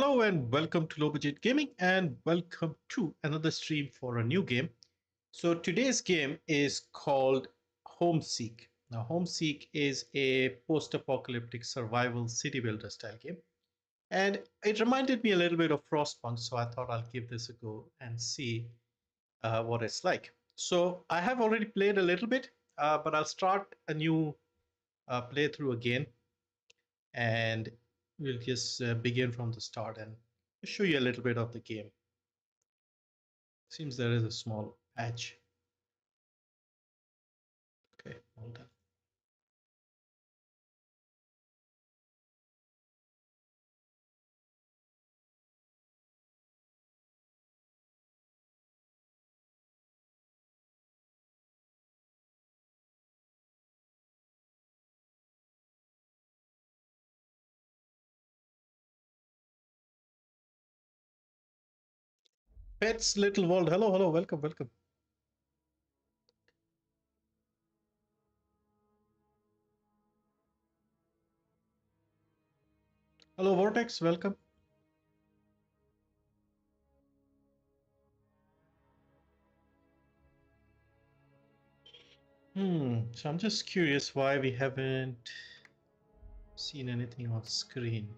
Hello and welcome to Low Budget Gaming and welcome to another stream for a new game. So today's game is called Homeseek. Now Homeseek is a post-apocalyptic survival city builder style game. And it reminded me a little bit of Frostpunk, so I thought I'll give this a go and see what it's like. So I have already played a little bit, but I'll start a new playthrough again and we'll just begin from the start and show you a little bit of the game. Seems there is a small patch. Okay, all done. Pets Little World. Hello, hello, welcome, welcome. Hello, Vortex, welcome. So I'm just curious why we haven't seen anything on screen.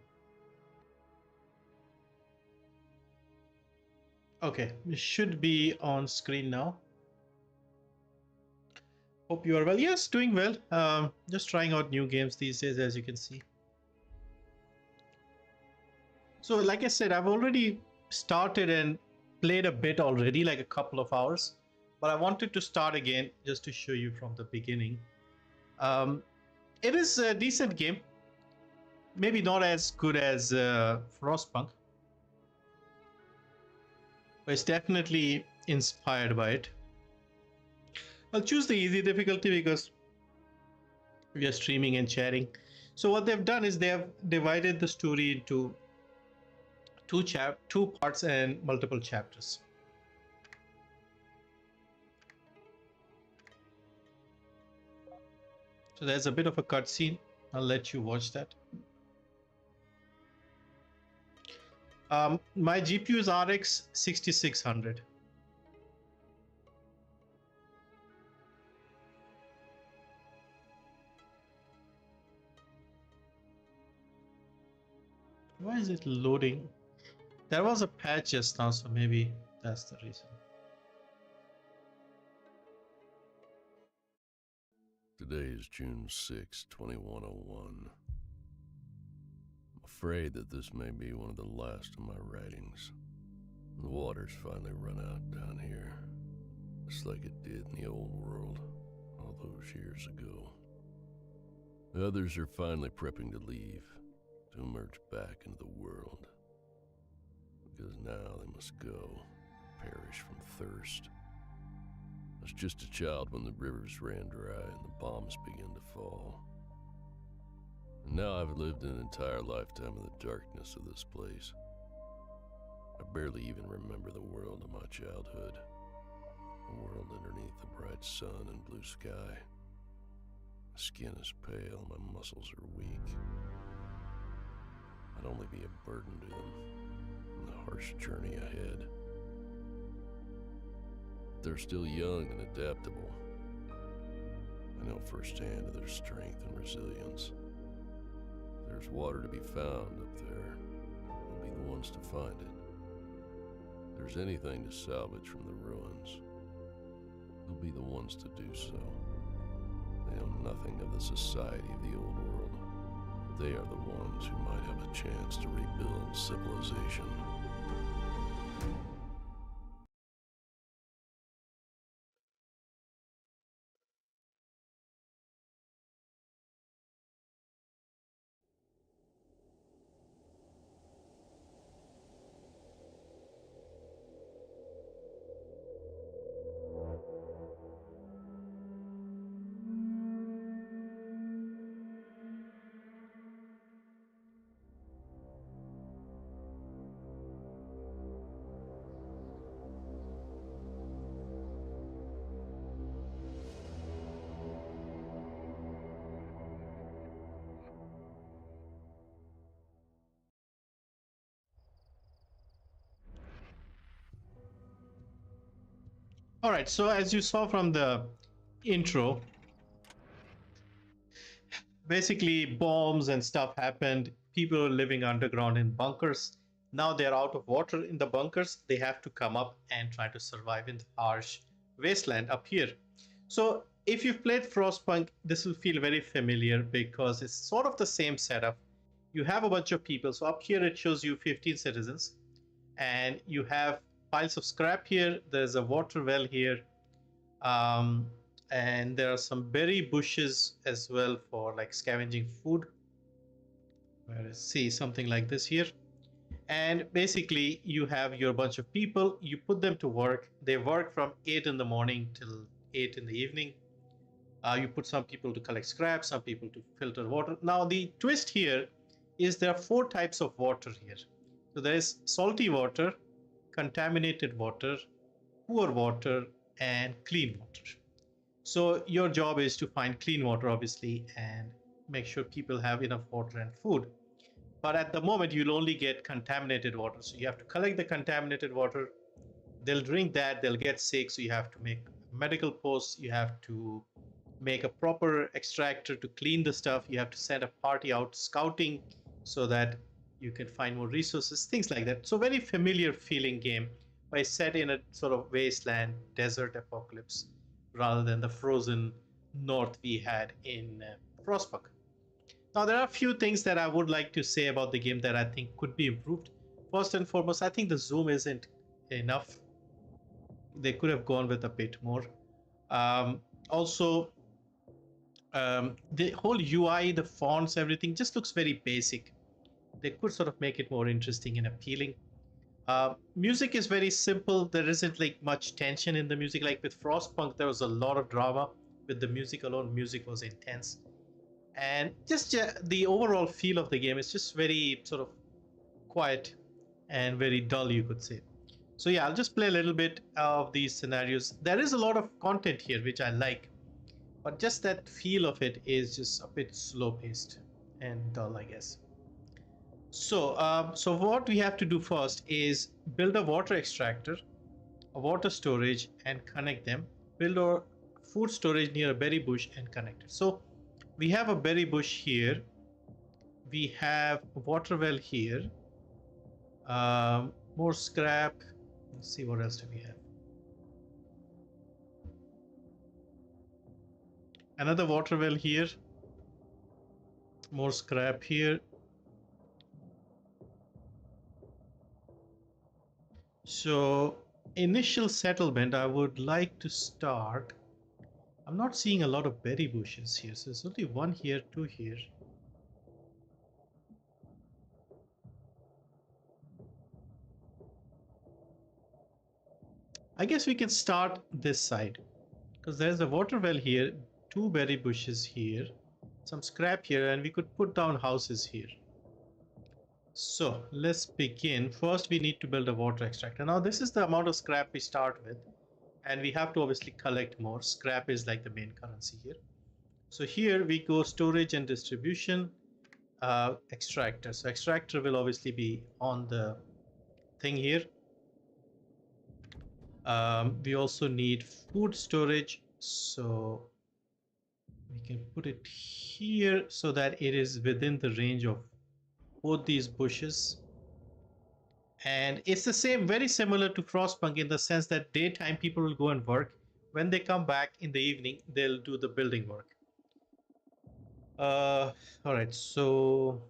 Okay, it should be on screen now. Hope you are well. Yes, doing well. Just trying out new games these days, as you can see. So, like I said, I've already started and played a bit already, like a couple of hours. But I wanted to start again just to show you from the beginning. It is a decent game. Maybe not as good as Frostpunk, but it's definitely inspired by it. I'll choose the easy difficulty because we are streaming and chatting. So what they've done is they have divided the story into two parts and multiple chapters. So there's a bit of a cutscene. I'll let you watch that. My GPU is RX 6600. Why is it loading? There was a patch just now, so maybe that's the reason. Today is June 6, 2101. I'm afraid that this may be one of the last of my writings. The water's finally run out down here, just like it did in the old world all those years ago. The others are finally prepping to leave, to emerge back into the world. Because now they must go, perish from thirst. I was just a child when the rivers ran dry and the bombs began to fall. And now I've lived an entire lifetime in the darkness of this place. I barely even remember the world of my childhood. The world underneath the bright sun and blue sky. My skin is pale, my muscles are weak. I'd only be a burden to them in the harsh journey ahead. They're still young and adaptable. I know firsthand of their strength and resilience. If there's water to be found up there, they'll be the ones to find it. If there's anything to salvage from the ruins, they'll be the ones to do so. They know nothing of the society of the old world. They are the ones who might have a chance to rebuild civilization. All right, so as you saw from the intro, basically bombs and stuff happened. People are living underground in bunkers. Now they're out of water in the bunkers. They have to come up and try to survive in the harsh wasteland up here. So if you've played Frostpunk, this will feel very familiar because it's sort of the same setup. You have a bunch of people. So up here it shows you 15 citizens, and you have piles of scrap here. There's a water well here, um, and there are some berry bushes as well for like scavenging food. See something like this here. And basically you have your bunch of people, you put them to work. They work from 8 in the morning till 8 in the evening. You put some people to collect scrap, some people to filter water. Now the twist here is there are 4 types of water here. So there is salty water, contaminated water, poor water, and clean water. So your job is to find clean water, obviously, and make sure people have enough water and food. But at the moment, you'll only get contaminated water. So you have to collect the contaminated water. They'll drink that, they'll get sick. So you have to make medical posts. You have to make a proper extractor to clean the stuff. You have to send a party out scouting so that you can find more resources, things like that. So very familiar feeling game, but it's set in a sort of wasteland, desert apocalypse, rather than the frozen north we had in Frostpunk. Now, there are a few things that I would like to say about the game that I think could be improved. First and foremost, I think the zoom isn't enough. They could have gone with a bit more. Also, the whole UI, the fonts, everything just looks very basic. They could sort of make it more interesting and appealing. Music is very simple. There isn't like much tension in the music. Like with Frostpunk, there was a lot of drama. With the music alone, music was intense. And just the overall feel of the game is just very sort of quiet and very dull, you could say. So yeah, I'll just play a little bit of these scenarios. There is a lot of content here which I like, but just that feel of it is just a bit slow paced and dull, I guess. So what we have to do first is build a water extractor, a water storage, and connect them. Build a food storage near a berry bush and connect it. So we have a berry bush here. We have a water well here. More scrap. Let's see what else do we have. Another water well here. More scrap here. So initial settlement, I would like to start. I'm not seeing a lot of berry bushes here. So there's only one here, 2 here. I guess we can start this side because there's a water well here, 2 berry bushes here, some scrap here, and we could put down houses here. So let's begin. First, we need to build a water extractor. Now, this is the amount of scrap we start with, and we have to obviously collect more. Scrap is like the main currency here. So here we go storage and distribution, extractor. So extractor will obviously be on the thing here. We also need food storage, so we can put it here so that it is within the range of both these bushes. And it's the same, very similar to Frostpunk in the sense that daytime people will go and work. When they come back in the evening, they'll do the building work. All right, so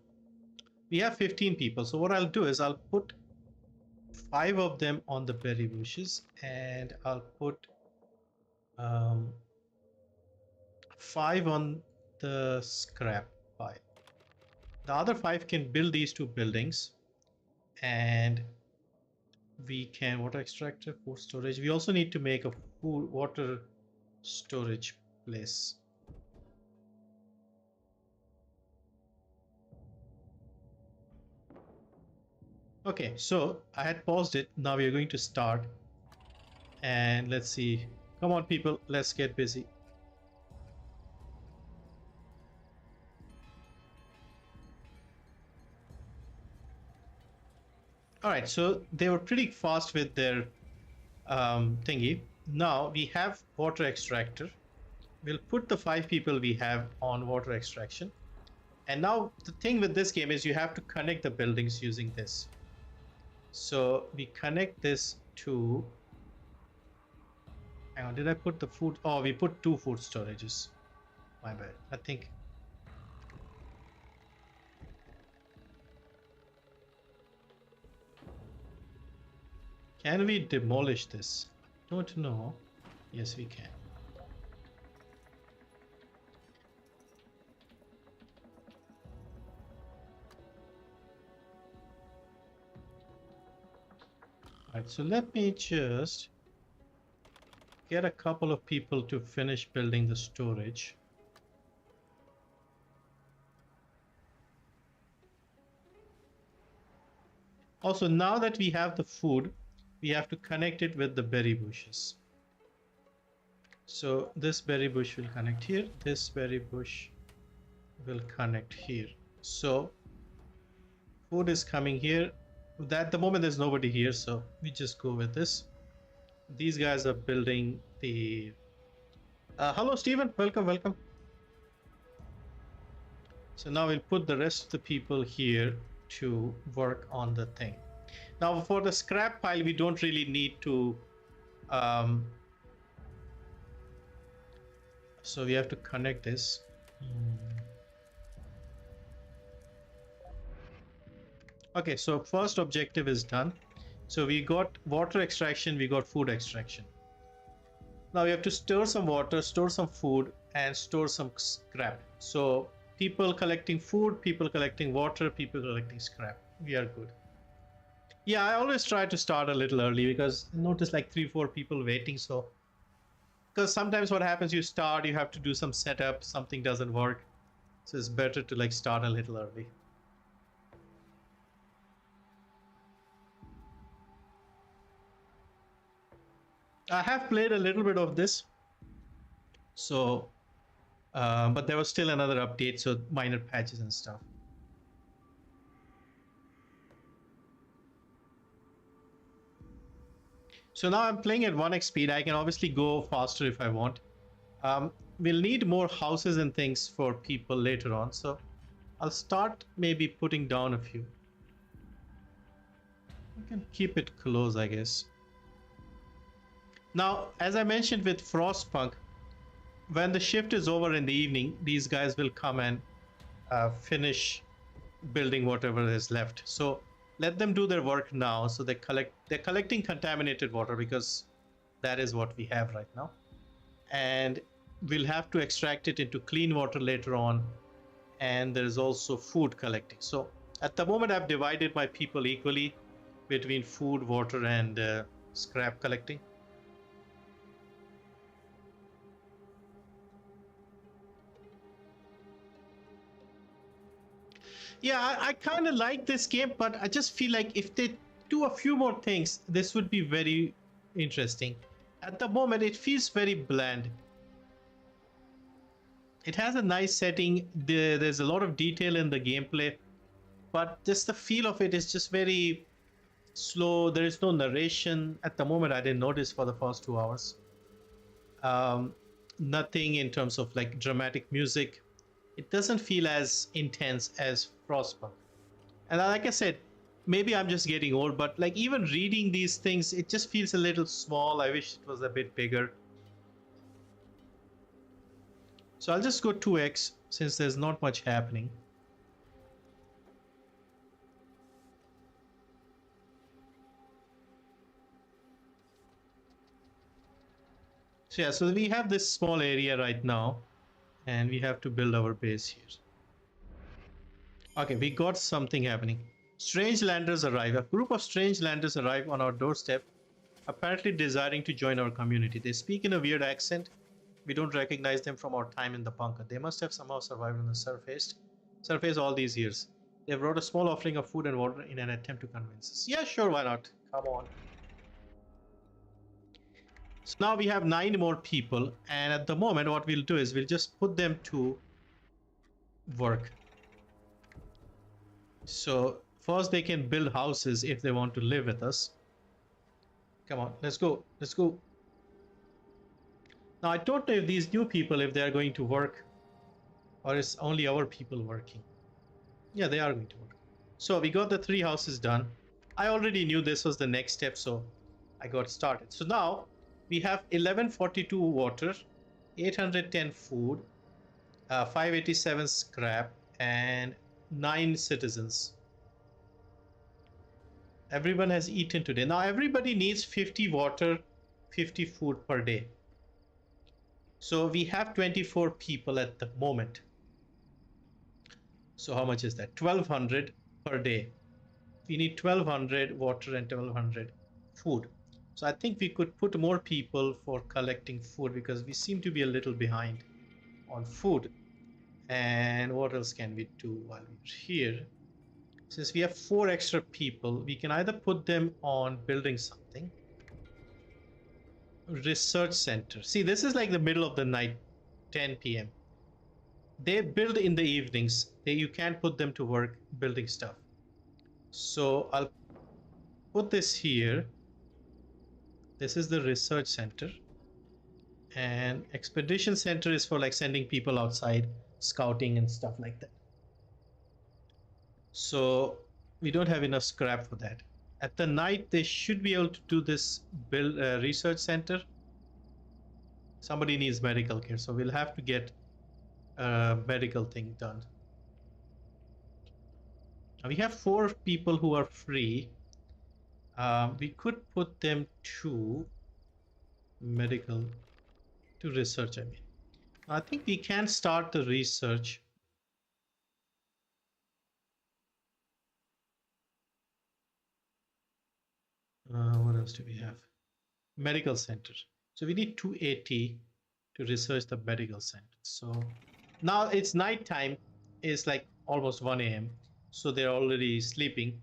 we have 15 people. So what I'll do is I'll put 5 of them on the berry bushes, and I'll put 5 on the scrap pile. The other 5 can build these 2 buildings, and we can water extractor, food storage. We also need to make a food water storage place. Okay, so I had paused it. Now we are going to start, and let's see. Come on, people, let's get busy. All right, so they were pretty fast with their thingy. now we have water extractor. We'll put the 5 people we have on water extraction. And now the thing with this game is you have to connect the buildings using this. So we connect this to, hang on, did I put the food? Oh, we put 2 food storages. My bad. I think. Can we demolish this? Don't know. Yes, we can. Alright, so let me just get a couple of people to finish building the storage. Also, now that we have the food, we have to connect it with the berry bushes. So this berry bush will connect here. This berry bush will connect here. So food is coming here. At the moment there's nobody here, so we just go with this. These guys are building the hello Stephen, welcome. So now we'll put the rest of the people here to work on the thing. Now for the scrap pile we don't really need to so we have to connect this. Okay, so first objective is done. So we got water extraction, we got food extraction. Now we have to store some water, store some food, and store some scrap. So people collecting food, people collecting water, people collecting scrap. We are good. Yeah, I always try to start a little early because I notice like 3-4 people waiting. So because sometimes what happens, you start, you have to do some setup, something doesn't work. So it's better to like start a little early. I have played a little bit of this, so but there was still another update, so minor patches and stuff. So now I'm playing at 1x speed. I can obviously go faster if I want. We'll need more houses and things for people later on, so I'll start maybe putting down a few. We can keep it close, I guess. Now, as I mentioned with Frostpunk, when the shift is over in the evening, these guys will come and finish building whatever is left. So let them do their work now. So they're collecting contaminated water because that is what we have right now. And we'll have to extract it into clean water later on. And there's also food collecting. So at the moment, I've divided my people equally between food, water, and scrap collecting. Yeah, I kind of like this game, but I just feel like if they do a few more things, this would be very interesting. At the moment, it feels very bland. It has a nice setting. There's a lot of detail in the gameplay, but just the feel of it is just very slow. There is no narration. At the moment, I didn't notice for the first 2 hours. Nothing in terms of like dramatic music. It doesn't feel as intense as Frostpunk. And like I said, maybe I'm just getting old, but like even reading these things, it just feels a little small. I wish it was a bit bigger. So I'll just go 2x since there's not much happening. So yeah, so we have this small area right now, and we have to build our base here. Okay, we got something happening. Strange landers arrive. A group of strange landers arrive on our doorstep, apparently desiring to join our community. They speak in a weird accent. We don't recognize them from our time in the bunker. They must have somehow survived on the surface all these years. They brought a small offering of food and water in an attempt to convince us. Yeah, sure, why not? Come on. So now we have 9 more people, and at the moment what we'll do is we'll just put them to work. So first they can build houses if they want to live with us. Come on, let's go. Now, I don't know if these new people, if they are going to work, or it's only our people working. Yeah, they are going to work. So we got the 3 houses done. I already knew this was the next step, so I got started. So now we have 1142 water, 810 food, 587 scrap, and 9 citizens. Everyone has eaten today. Now everybody needs 50 water, 50 food per day. So we have 24 people at the moment. So how much is that? 1200 per day. We need 1200 water and 1200 food. So I think we could put more people for collecting food because we seem to be a little behind on food. And what else can we do while we're here? Since we have 4 extra people, we can either put them on building something. Research center. See, this is like the middle of the night, 10 p.m. They build in the evenings. You can't put them to work building stuff. So I'll put this here. This is the research center. And expedition center is for like sending people outside, scouting and stuff like that. So we don't have enough scrap for that. At the night, they should be able to do this build research center. Somebody needs medical care, so we'll have to get a medical thing done. Now we have 4 people who are free. We could put them to medical, to research, I mean. I think we can start the research. What else do we have? Medical center. So we need 280 to research the medical center. So now it's nighttime. It's like almost 1 a.m. So they're already sleeping.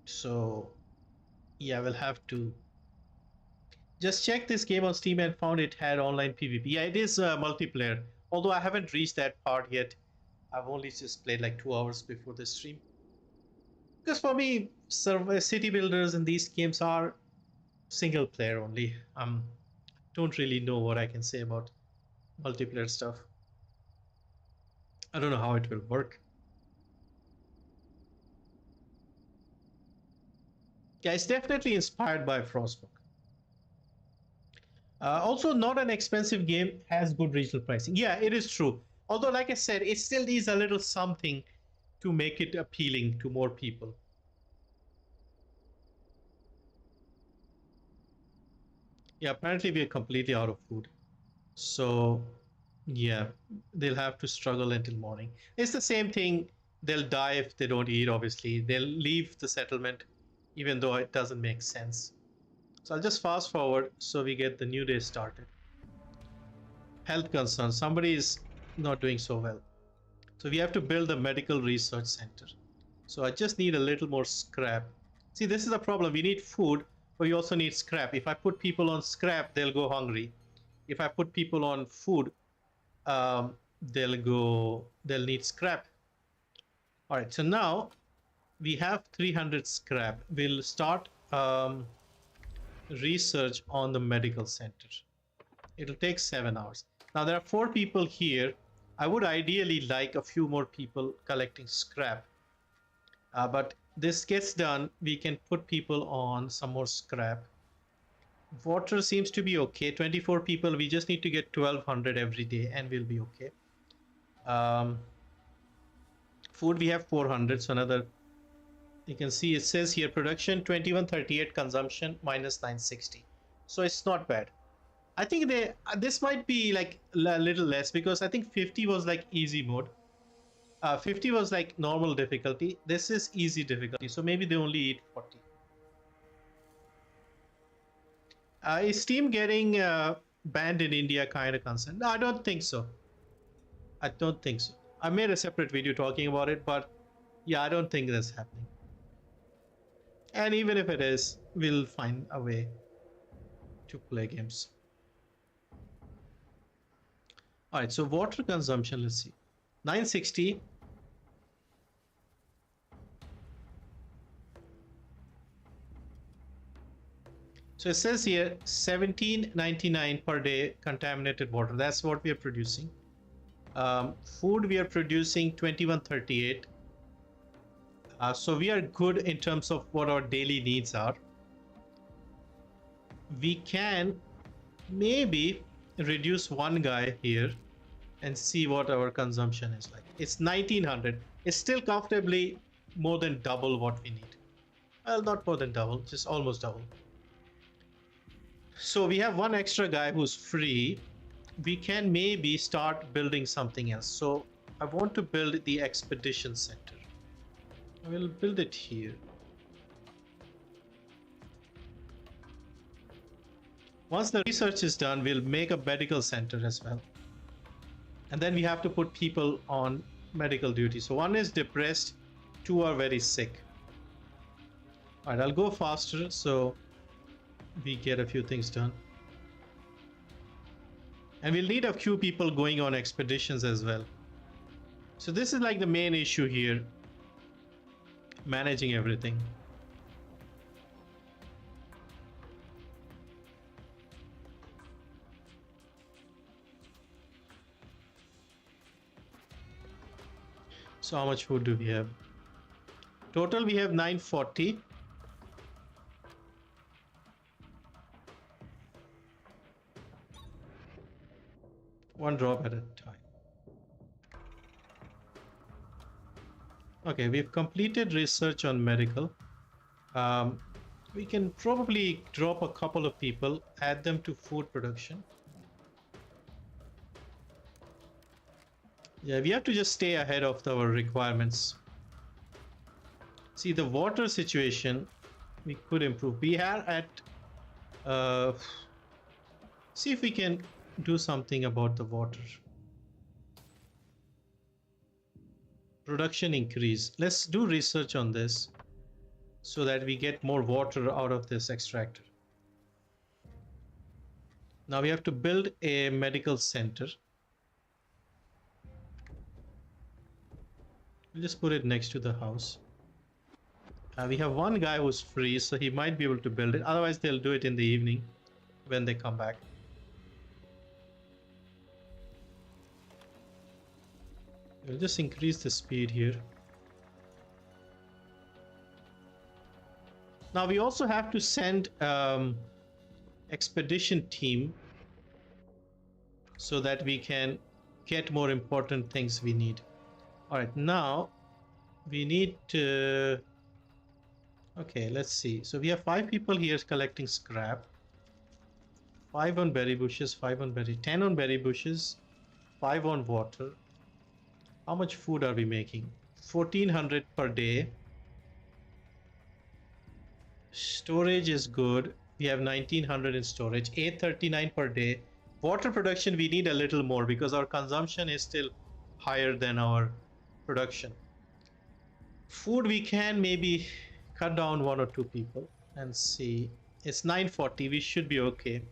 So yeah, we'll have to just check this game on Steam and found it had online PvP. Yeah, it is multiplayer. Although I haven't reached that part yet. I've only just played like 2 hours before the stream. Because for me, city builders in these games are single player only. Don't really know what I can say about multiplayer stuff. I don't know how it will work. Yeah, it's definitely inspired by Frostbook. Also, not an expensive game, has good regional pricing. Yeah, it is true. Although, like I said, it still needs a little something to make it appealing to more people. Yeah, apparently we are completely out of food. So, yeah, they'll have to struggle until morning. It's the same thing. They'll die if they don't eat, obviously. They'll leave the settlement, even though it doesn't make sense. So I'll just fast forward so we get the new day started. Health concerns. Somebody is not doing so well. So we have to build a medical research center. So I just need a little more scrap. See, this is the problem. We need food, but we also need scrap. If I put people on scrap, they'll go hungry. If I put people on food, they'll need scrap. All right, so now we have 300 scrap. We'll start research on the medical center. It'll take 7 hours. Now there are 4 people here. I would ideally like a few more people collecting scrap. But this gets done, we can put people on some more scrap. Water seems to be okay. 24 people, we just need to get 1200 every day and we'll be okay. Food, we have 400, so another, you can see it says here production 2138, consumption minus 960. So it's not bad. I think this might be like a little less because I think 50 was like easy mode. 50 was like normal difficulty. This is easy difficulty, so maybe they only eat 40. Is Steam getting banned in India kind of concerned? No, I don't think so. I don't think so. I made a separate video talking about it, but yeah, I don't think that's happening. And even if it is, we'll find a way to play games. All right, so water consumption, let's see. 960. So it says here 17.99 per day contaminated water. That's what we are producing. Food we are producing 21.38. So we are good in terms of what our daily needs are. We can maybe reduce one guy here and see what our consumption is like. It's 1900. It's still comfortably more than double what we need. Well, not more than double, just almost double. So we have one extra guy who's free. We can maybe start building something else. So I want to build the expedition center. I will build it here. Once the research is done, we'll make a medical center as well. And then we have to put people on medical duty. So one is depressed, two are very sick. All right, I'll go faster so we get a few things done. And we'll need a few people going on expeditions as well. So this is like the main issue here, managing everything. So how much food do we have? Total we have 940. One drop at a time. Okay, we've completed research on medical. We can probably drop a couple of people, add them to food production. Yeah, we have to just stay ahead of our requirements. See, the water situation, we could improve. We are at... see if we can do something about the water. Production increase. Let's do research on this so that we get more water out of this extractor. Now we have to build a medical center. We'll just put it next to the house. We have one guy who's free, so he might be able to build it. Otherwise, they'll do it in the evening when they come back. We'll just increase the speed here. Now we also have to send expedition team so that we can get more important things we need. All right, now we need to... Okay, let's see. So we have 5 people here collecting scrap. 5 on berry bushes, 5 on berry, 10 on berry bushes, 5 on water. How much food are we making? 1400 per day. Storage is good. We have 1900 in storage, 839 per day. Water production, we need a little more because our consumption is still higher than our production. Food, we can maybe cut down 1 or 2 people and see. It's 940, we should be okay.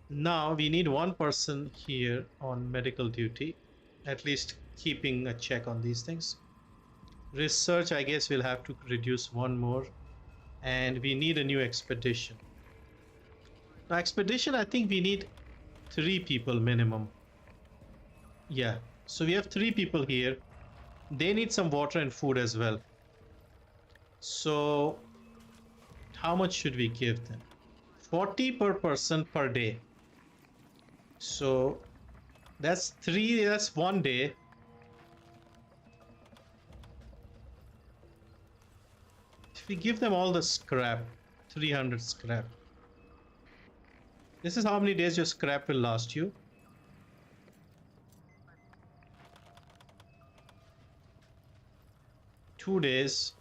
Now we need 1 person here on medical duty, at least keeping a check on these things. Research, I guess we'll have to reduce 1 more. And we need a new expedition. Now expedition, I think we need 3 people minimum. Yeah, so we have 3 people here. They need some water and food as well. So how much should we give them? 40 per person per day. So that's 1 day. If we give them all the scrap, 300 scrap. This is how many days your scrap will last you. Two days,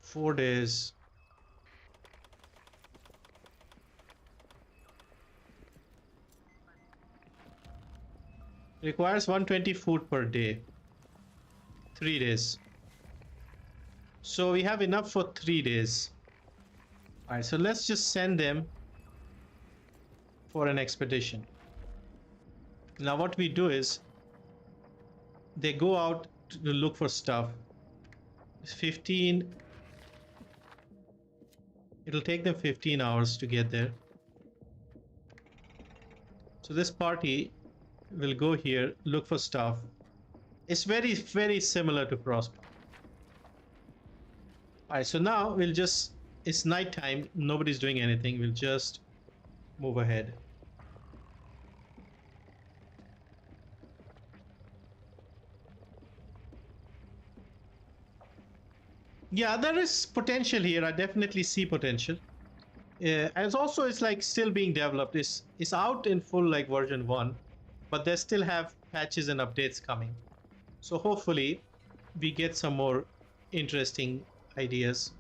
4 days. Requires 120 food per day. 3 days. So we have enough for 3 days. All right, so let's just send them for an expedition. Now what we do is they go out to look for stuff. 15 It'll take them 15 hours to get there. So this party will go here, look for stuff. It's very, very similar to Frostpunk. Alright, so now we'll just, it's nighttime, nobody's doing anything, we'll just move ahead. Yeah, there is potential here. I definitely see potential. As also, it's like still being developed. It's out in full like version 1, but they still have patches and updates coming. So hopefully we get some more interesting ideas.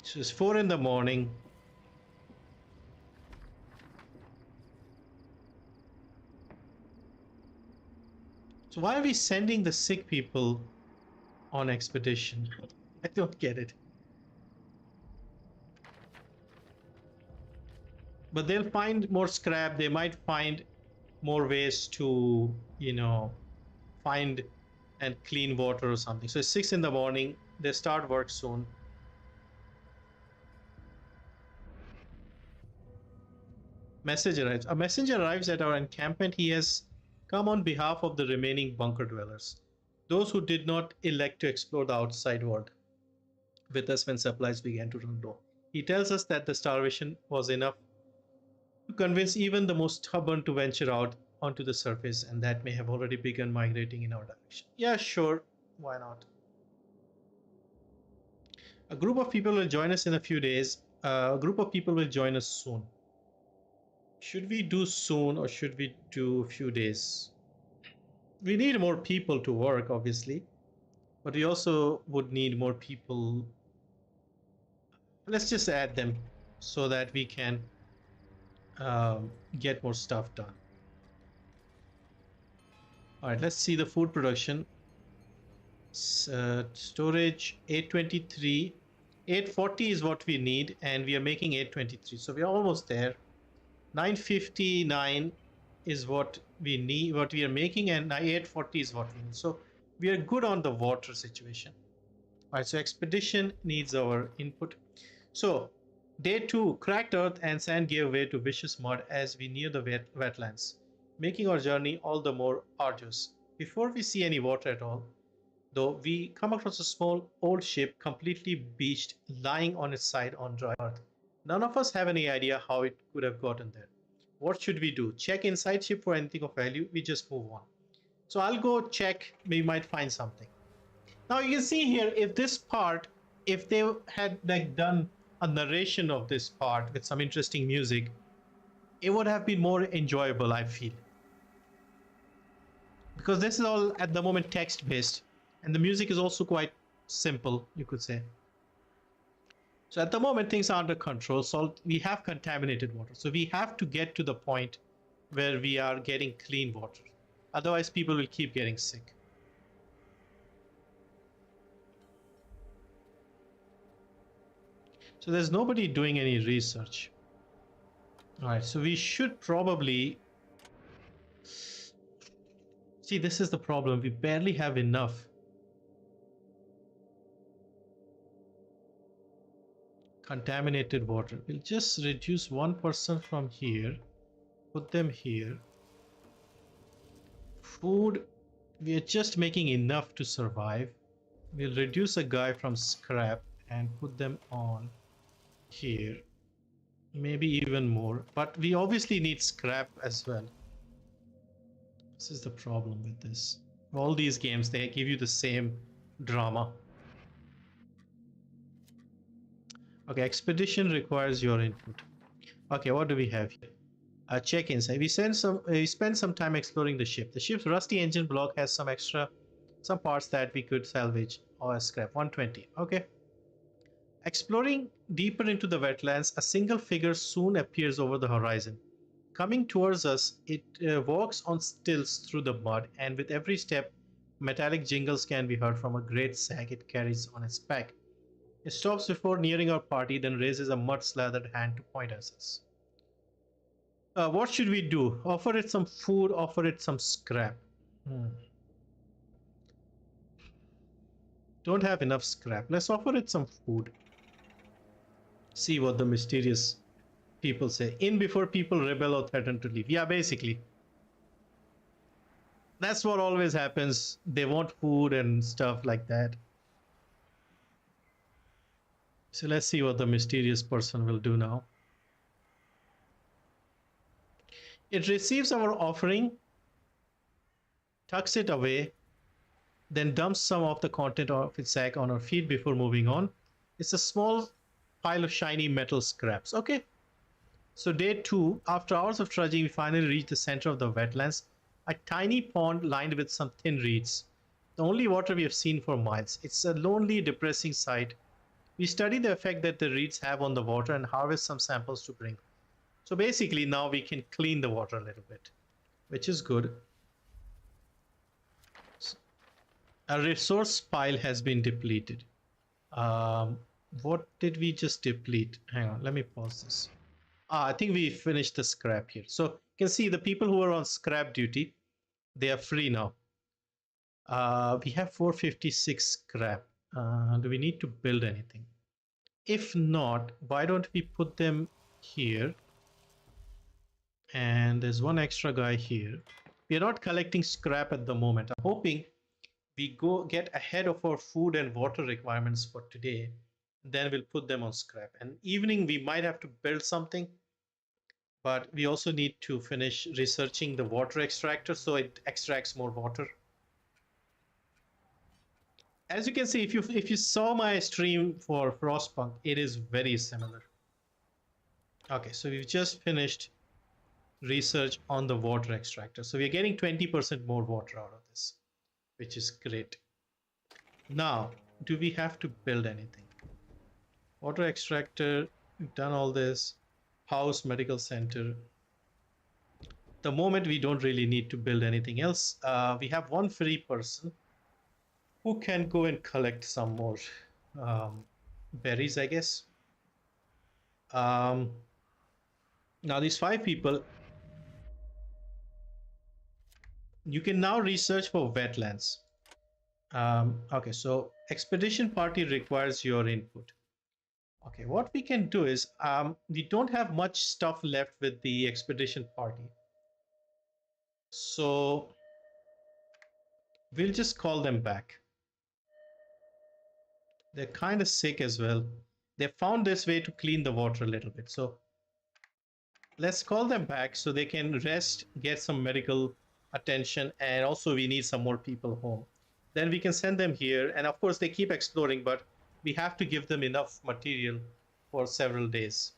So it's 4 in the morning. So why are we sending the sick people on expedition? I don't get it. But they'll find more scrap. They might find more ways to, you know, find and clean water or something. So it's 6 in the morning. They start work soon. Message arrives. A messenger arrives at our encampment. He has come on behalf of the remaining bunker dwellers, those who did not elect to explore the outside world with us when supplies began to run low. He tells us that the starvation was enough to convince even the most stubborn to venture out onto the surface, and that may have already begun migrating in our direction. Yeah, sure. Why not? A group of people will join us in a few days. A group of people will join us soon. Should we do soon or should we do a few days? We need more people to work, obviously, but we also would need more people. Let's just add them so that we can get more stuff done. All right, let's see the food production. Storage 823. 840 is what we need, and we are making 823, so we are almost there. 959 is what we need, what we are making, and 840 is what we need. So we are good on the water situation. All right, so expedition needs our input. So day 2, cracked earth and sand gave way to vicious mud as we near the wetlands, making our journey all the more arduous. Before we see any water at all, though, we come across a small old ship completely beached, lying on its side on dry earth. None of us have any idea how it could have gotten there. What should we do? Check inside ship for anything of value? We just move on. So I'll go check, we might find something. Now you can see here, if this part, if they had like done a narration of this part with some interesting music, it would have been more enjoyable, I feel. Because this is all at the moment text based, and the music is also quite simple, you could say. So at the moment things are under control. So we have contaminated water, so we have to get to the point where we are getting clean water, otherwise people will keep getting sick. So there's nobody doing any research. All right, so we should probably see, this is the problem, we barely have enough. Contaminated water, we'll just reduce one person from here, put them here. Food, we are just making enough to survive. We'll reduce a guy from scrap and put them on here, maybe even more, but we obviously need scrap as well. This is the problem with this. All these games, they give you the same drama. Okay, expedition requires your input. Okay, what do we have here? Check inside. We spend some time exploring the ship. The ship's rusty engine block has some parts that we could salvage or scrap. 120. Okay. Exploring deeper into the wetlands, a single figure soon appears over the horizon. Coming towards us, it walks on stilts through the mud, and with every step, metallic jingles can be heard from a great sack it carries on its back. It stops before nearing our party, then raises a mud-slathered hand to point at us. What should we do? Offer it some food, offer it some scrap. Don't have enough scrap. Let's offer it some food. See what the mysterious people say. In before people rebel or threaten to leave. Yeah, basically. That's what always happens. They want food and stuff like that. So let's see what the mysterious person will do now. It receives our offering, tucks it away, then dumps some of the content of its sack on our feet before moving on. It's a small pile of shiny metal scraps. Okay. So day 2, after hours of trudging, we finally reach the center of the wetlands, a tiny pond lined with some thin reeds. The only water we have seen for miles. It's a lonely, depressing sight. We study the effect that the reeds have on the water and harvest some samples to bring. So basically now we can clean the water a little bit, which is good. A resource pile has been depleted. What did we just deplete? Hang on, let me pause this. I think we finished the scrap here. So you can see the people who are on scrap duty, they are free now. We have 456 scrap. Do we need to build anything? If not, why don't we put them here? And there's one extra guy here. We are not collecting scrap at the moment. I'm hoping we go get ahead of our food and water requirements for today. Then we'll put them on scrap. And evening we might have to build something, but we also need to finish researching the water extractor so it extracts more water. As you can see, if you saw my stream for Frostpunk, it is very similar. Okay, so we've just finished research on the water extractor. So we're getting 20% more water out of this, which is great. Now, do we have to build anything? Water extractor, we've done all this. House, medical center. The moment we don't really need to build anything else. We have one free person who can go and collect some more berries, I guess. Now these 5 people, you can now research for wetlands. Okay, so expedition party requires your input. Okay, what we can do is we don't have much stuff left with the expedition party, so we'll just call them back. They're kind of sick as well. They found this way to clean the water a little bit, so let's call them back so they can rest, get some medical attention, and also we need some more people home. Then we can send them here, and of course they keep exploring, but we have to give them enough material for several days.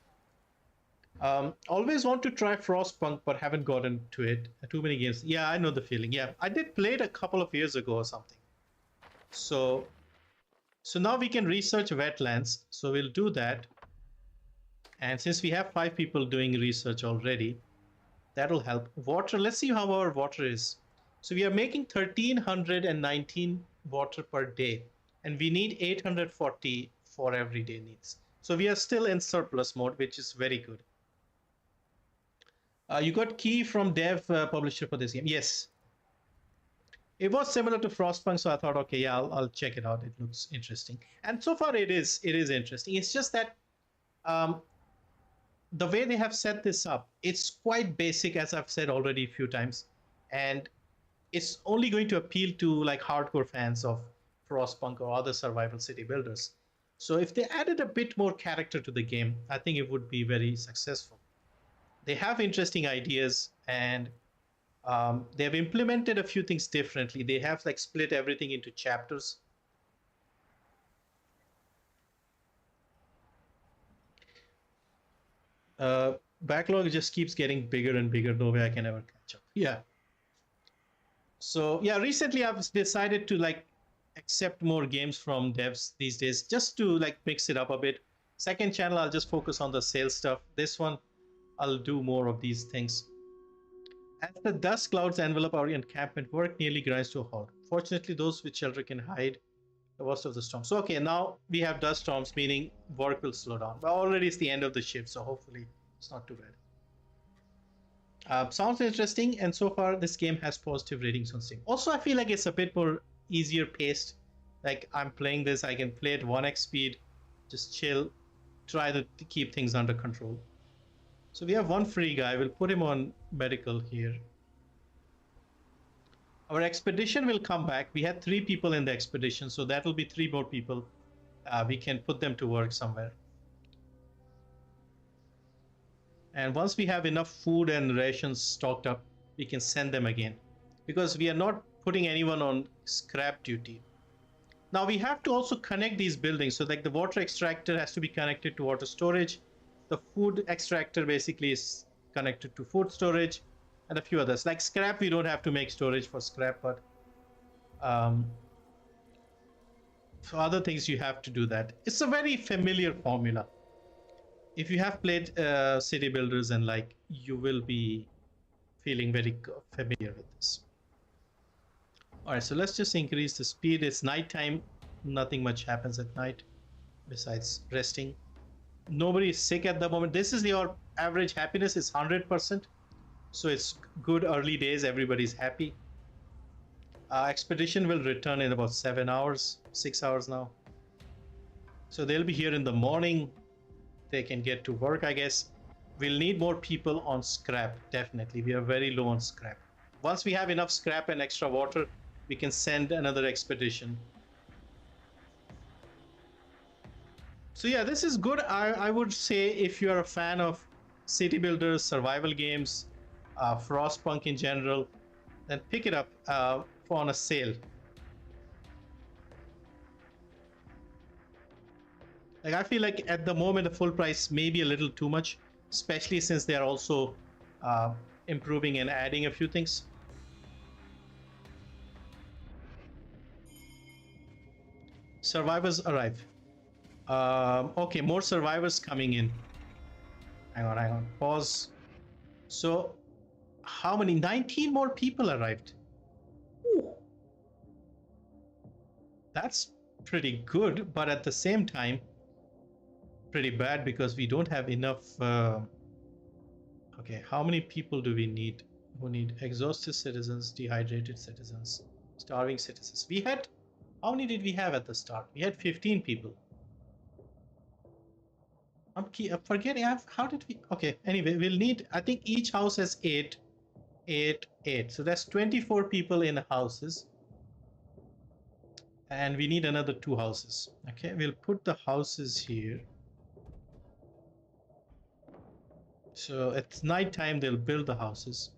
Always want to try Frostpunk, but haven't gotten to it. Too many games. Yeah, I know the feeling. Yeah, I did play it a couple of years ago or something. So now we can research wetlands. So we'll do that. And since we have 5 people doing research already, that'll help. Water, let's see how our water is. So we are making 1319 water per day, and we need 840 for everyday needs. So we are still in surplus mode, which is very good. You got key from dev publisher for this game. Yes. It was similar to Frostpunk, so I thought, okay, yeah, I'll check it out. It looks interesting. And so far it is interesting. It's just that the way they have set this up, it's quite basic, as I've said already a few times. And it's only going to appeal to like hardcore fans of Frostpunk or other survival city builders. So if they added a bit more character to the game, I think it would be very successful. They have interesting ideas, and they have implemented a few things differently. They have like split everything into chapters. Backlog just keeps getting bigger and bigger. No way I can ever catch up. Yeah. So yeah, recently I've decided to like accept more games from devs these days, just to like mix it up a bit. Second channel, I'll just focus on the sales stuff. This one, I'll do more of these things. As the dust clouds envelop our encampment, work nearly grinds to a halt. Fortunately, those with shelter can hide the worst of the storm. So okay, now we have dust storms, meaning work will slow down. But already it's the end of the shift, so hopefully it's not too bad. Sounds interesting, and so far this game has positive ratings on Steam. Also, I feel like it's a bit more easier paced Like I'm playing this, I can play at 1x speed, just chill, try to keep things under control. So we have one free guy. We'll put him on medical here. Our expedition will come back. We had 3 people in the expedition, so that will be 3 more people. We can put them to work somewhere. And once we have enough food and rations stocked up, we can send them again, because we are not putting anyone on scrap duty. Now we have to also connect these buildings. So like the water extractor has to be connected to water storage. The food extractor basically is connected to food storage, and a few others. Like scrap, we don't have to make storage for scrap, but for other things you have to do that. It's a very familiar formula. If you have played city builders and like, you will be feeling very familiar with this. All right, so let's just increase the speed. It's nighttime. Nothing much happens at night besides resting. Nobody is sick at the moment. This is your average happiness is 100%. So it's good early days. Everybody's happy. Expedition will return in about 7 hours, 6 hours now. So they'll be here in the morning. They can get to work, I guess. We'll need more people on scrap, definitely. We are very low on scrap. Once we have enough scrap and extra water, we can send another expedition. So yeah, this is good. I would say if you are a fan of city builders, survival games, Frostpunk in general, then pick it up on a sale. Like I feel like at the moment the full price may be a little too much, especially since they are also improving and adding a few things. Survivors arrive. Okay, more survivors coming in. Hang on, pause. So how many? 19 more people arrived. Ooh. That's pretty good, but at the same time pretty bad because we don't have enough. Okay, how many people do we need? Who need exhausted citizens, dehydrated citizens, starving citizens? We had, how many did we have at the start? We had 15 people. I'm forgetting. How did we? Okay, anyway, we'll need, I think each house has 8. So that's 24 people in houses. And we need another 2 houses. Okay, we'll put the houses here. So it's nighttime, they'll build the houses.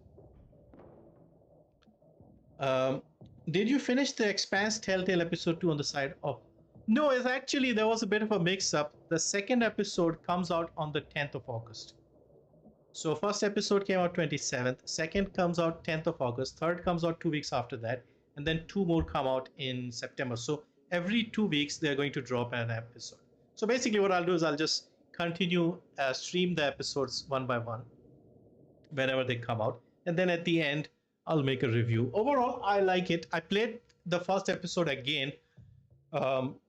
Did you finish the Expanse Telltale episode 2 on the side? Oh, no, it's actually, there was a bit of a mix-up. The second episode comes out on the 10th of August. So first episode came out 27th, second comes out 10th of August, third comes out 2 weeks after that, and then 2 more come out in September. So every 2 weeks, they're going to drop an episode. So basically what I'll do is I'll just continue stream the episodes one by one whenever they come out, and then at the end I'll make a review. Overall, I like it. I played the first episode again,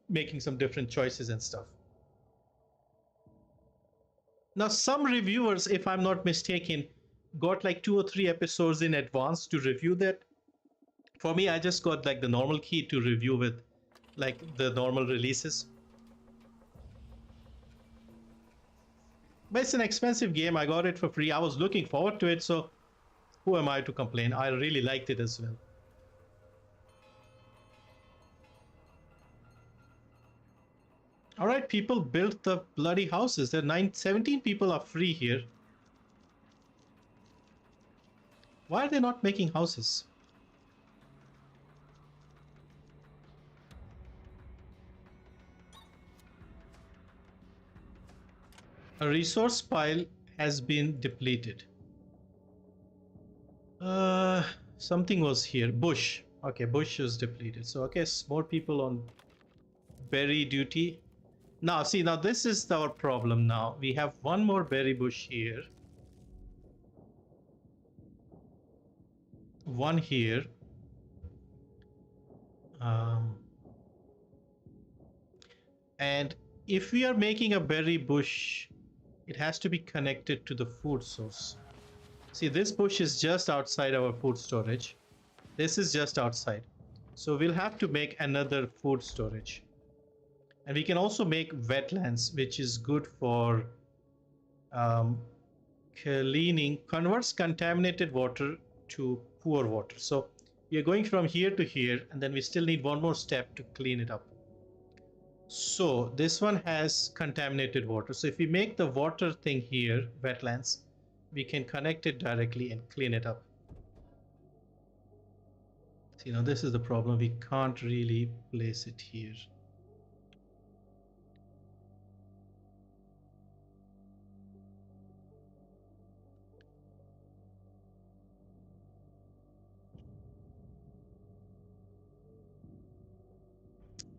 making some different choices and stuff. Now some reviewers, if I'm not mistaken, got like 2 or 3 episodes in advance to review that. For me, I just got like the normal key to review with like the normal releases. But it's an expensive game. I got it for free. I was looking forward to it, so who am I to complain? I really liked it as well. All right, people built the bloody houses. There are 17 people are free here. Why are they not making houses? A resource pile has been depleted. Something was here. Bush. Okay, bush is depleted. So, okay, more people on berry duty. Now, see, now this is our problem now. We have one more berry bush here. One here. And if we are making a berry bush, it has to be connected to the food source. See, this bush is just outside our food storage. This is just outside. So we'll have to make another food storage. And we can also make wetlands, which is good for cleaning, converts contaminated water to poor water. So we are going from here to here, and then we still need one more step to clean it up. So this one has contaminated water. So if we make the water thing here, wetlands, we can connect it directly and clean it up. So, this is the problem. We can't really place it here.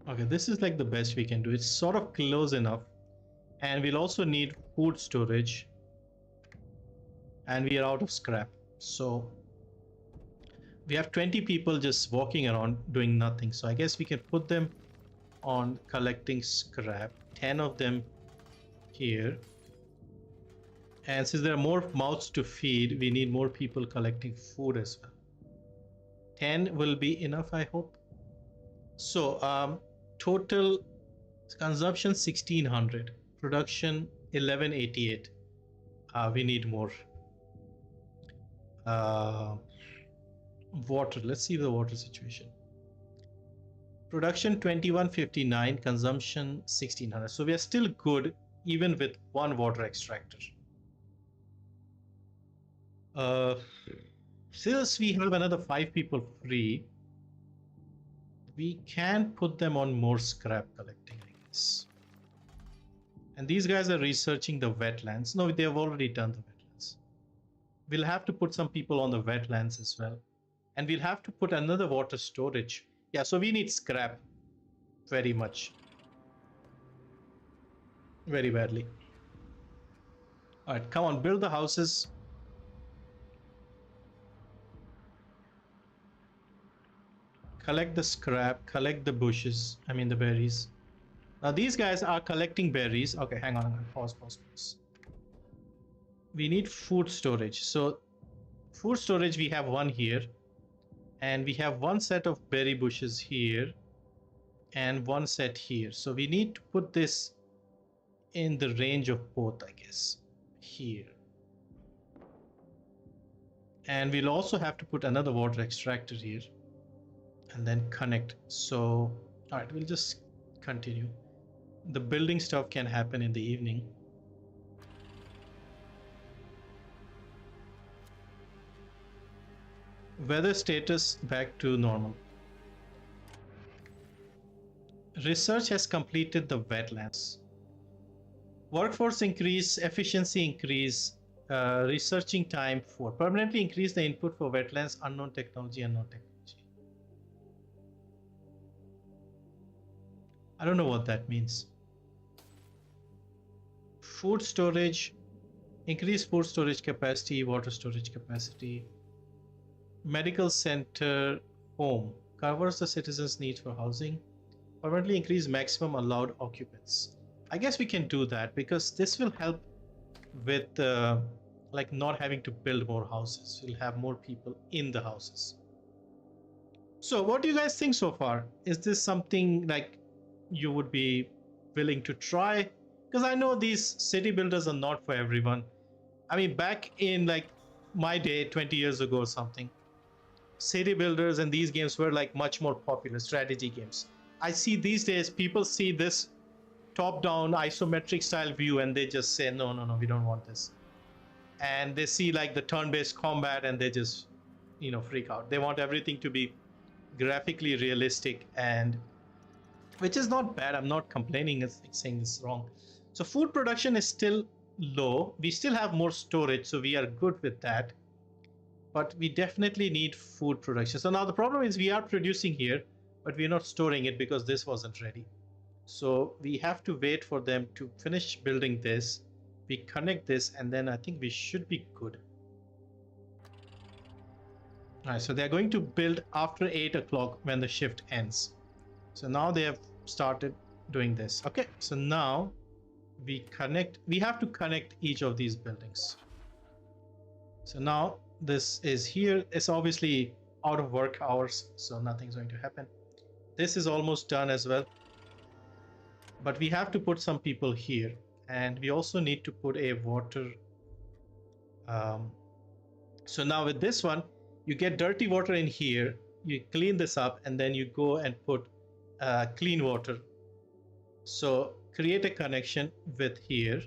Okay, this is like the best we can do. It's sort of close enough. And we'll also need food storage. And we are out of scrap. So we have 20 people just walking around doing nothing. So I guess we can put them on collecting scrap. 10 of them here. And since there are more mouths to feed, we need more people collecting food as well. 10 will be enough, I hope. So total consumption 1600, production 1188. We need more. Water, let's see the water situation. Production 2159, consumption 1600. So we are still good even with one water extractor. Since we have another 5 people free, we can put them on more scrap collecting, I guess. And these guys are researching the wetlands. No, they have already done the wetlands. We'll have to put some people on the wetlands as well. And we'll have to put another water storage. Yeah, so we need scrap very much. Very badly. All right, come on, build the houses. Collect the scrap, collect the bushes, the berries. Now these guys are collecting berries. Okay, hang on, pause. We need food storage. So food storage, we have one here. And we have one set of berry bushes here. And one set here. So we need to put this in the range of both, I guess. Here. And we'll also have to put another water extractor here. And then connect. So, all right, we'll just continue. The building stuff can happen in the evening. Weather status back to normal. Research has completed the wetlands. Workforce increase, efficiency increase, researching time 4. Permanently increase the input for wetlands, unknown technology. I don't know what that means. Food storage, increase food storage capacity, water storage capacity. Medical center home, covers the citizens' needs for housing. Permanently increase maximum allowed occupants. I guess we can do that because this will help with like not having to build more houses. We'll have more people in the houses. So what do you guys think so far? Is this something like you would be willing to try? Because I know these city builders are not for everyone. Back in like my day 20 years ago or something, city builders and these games were like much more popular strategy games. I see these days people see this top-down isometric style view and they just say no, we don't want this. And they see like the turn-based combat and they just freak out. They want everything to be graphically realistic, and which is not bad. I'm not complaining, it's like saying this is wrong. So food production is still low. We still have more storage, so we are good with that. But we definitely need food production. So now the problem is we are producing here, but we're not storing it because this wasn't ready. So we have to wait for them to finish building this. We connect this, and then I think we should be good. All right, so they're going to build after 8 o'clock when the shift ends. So now they have started doing this. Okay, so now we have to connect each of these buildings. So now this is here. It's obviously out of work hours, so nothing's going to happen. This is almost done as well, but we have to put some people here, and we also need to put a water. So now with this one, you get dirty water in here, you clean this up, and then you go and put clean water. So create a connection with here.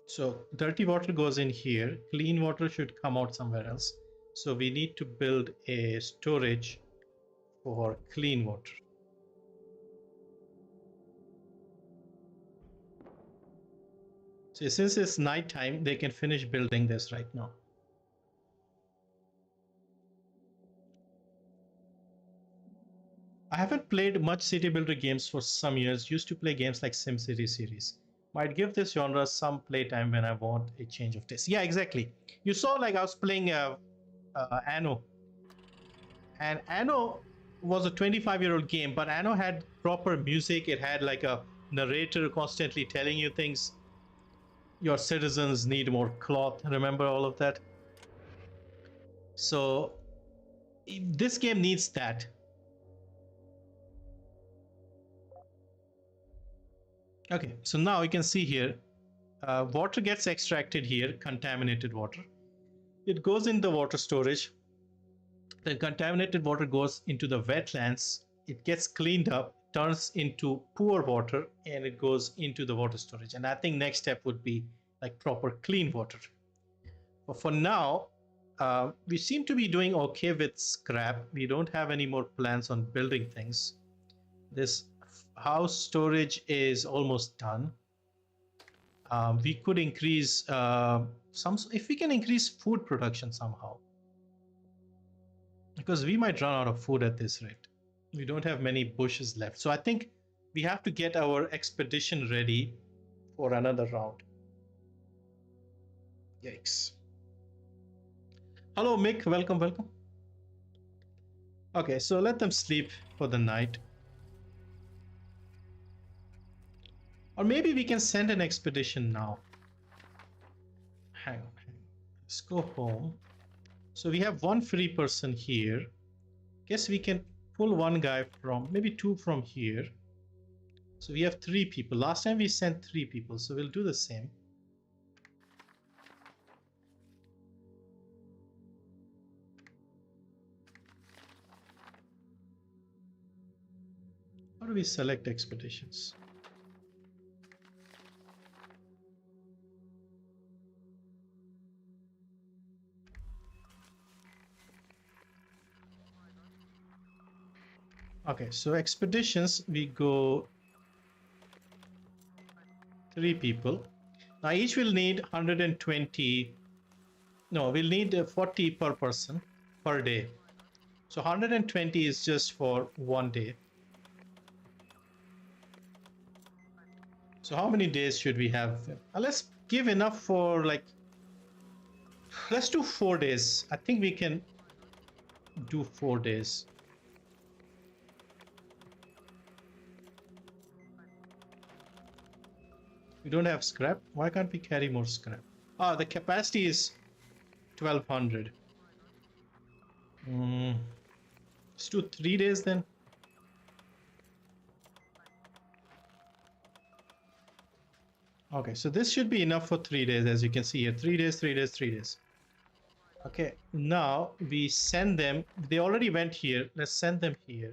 So dirty water goes in here, clean water should come out somewhere else. So we need to build a storage for clean water. So since it's nighttime, they can finish building this right now. I haven't played much city builder games for some years. Used to play games like SimCity series. Might give this genre some playtime when I want a change of taste. Yeah, exactly. You saw like I was playing Anno. And Anno was a 25-year-old game, but Anno had proper music. It had like a narrator constantly telling you things. Your citizens need more cloth. Remember all of that? So this game needs that. Okay, so now you can see here, water gets extracted here, contaminated water. It goes in the water storage. The contaminated water goes into the wetlands. It gets cleaned up, turns into poor water, and it goes into the water storage. And I think next step would be like proper clean water. But for now, we seem to be doing okay with scrap. We don't have any more plans on building things. This house storage is almost done. We could increase if we can increase food production somehow, because we might run out of food at this rate. We don't have many bushes left, so I think we have to get our expedition ready for another round. Yikes. Hello Mick, welcome. Okay, so let them sleep for the night. Or maybe we can send an expedition now. Hang on. Let's go home. So we have one free person here. Guess we can pull one guy from, maybe two from here. So we have 3 people. Last time we sent 3 people, so we'll do the same. How do we select expeditions? Okay, so expeditions, we go 3 people. Now each will need 120. No, we'll need 40 per person per day. So 120 is just for one day. So how many days should we have? Let's give enough for like, let's do 4 days. I think we can do 4 days. We don't have scrap. Why can't we carry more scrap? Ah, the capacity is 1200. Let's do 3 days then. Okay, so this should be enough for 3 days, as you can see here. 3 days, 3 days, 3 days. Okay, now we send them. They already went here. Let's send them here.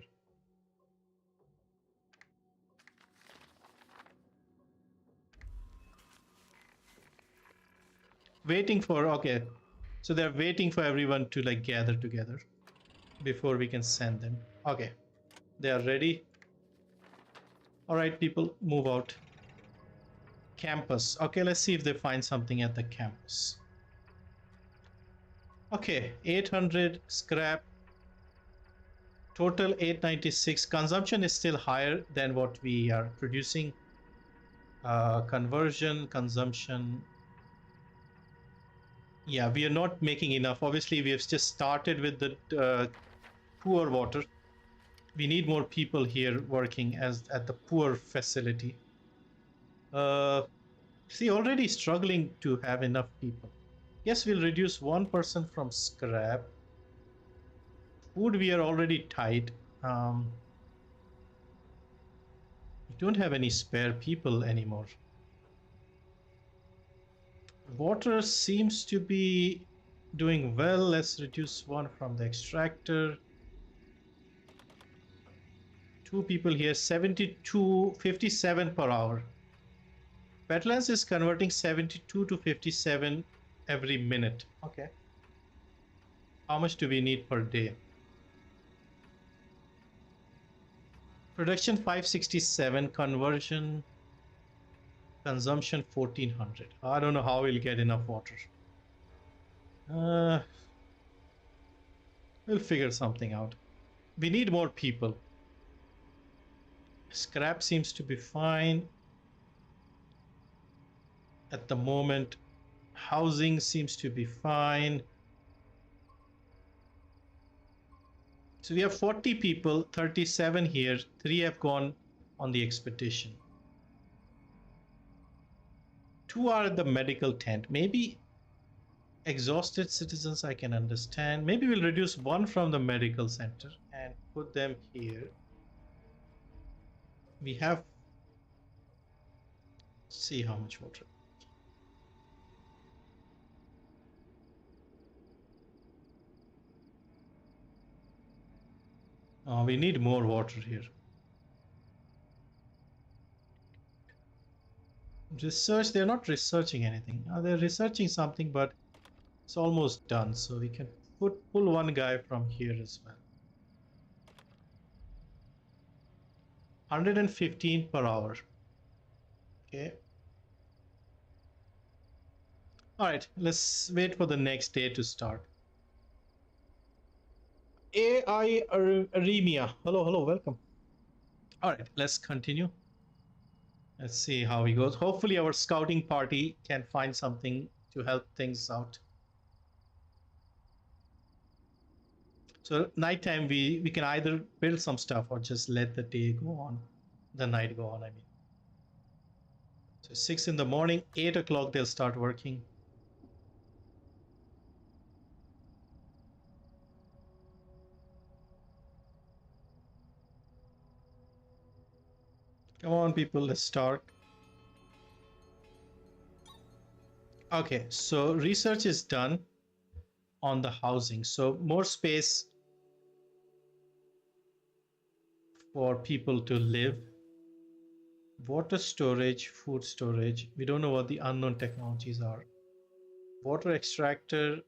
Waiting for, okay. So they're waiting for everyone to like gather together before we can send them. Okay, they are ready. All right, people, move out. Campus. Okay, let's see if they find something at the campus. Okay, 800 scrap. Total 896. Consumption is still higher than what we are producing. Conversion, consumption. Yeah, we are not making enough. Obviously, we have just started with the poor water. We need more people here working as at the poor facility. See, already struggling to have enough people. Yes, we'll reduce one person from scrap. Food, we are already tight. We don't have any spare people anymore. Water seems to be doing well. Let's reduce one from the extractor. Two people here, 72, 57 per hour. Wetlands is converting 72 to 57 every minute. Okay. How much do we need per day? Production 567, conversion, consumption 1400. I don't know how we'll get enough water. We'll figure something out. We need more people. Scrap seems to be fine at the moment. Housing seems to be fine. So we have 40 people, 37 here. 3 have gone on the expedition. 2 are at the medical tent. Maybe exhausted citizens I can understand. Maybe we'll reduce 1 from the medical center and put them here. We have, see how much water. Oh, we need more water here. Research, they're not researching anything. They're researching something, but it's almost done. So we can pull one guy from here as well. 115 per hour. Okay. All right, let's wait for the next day to start. AI Aremia. Hello, welcome. All right, let's continue. Let's see how he goes. Hopefully our scouting party can find something to help things out. So nighttime, we can either build some stuff or just let the day go on, the night go on, I mean. So 6 in the morning, 8 o'clock, they'll start working. Come on, people, let's start. Okay, so research is done on the housing. So more space for people to live. Water storage, food storage. We don't know what the unknown technologies are. Water extractor.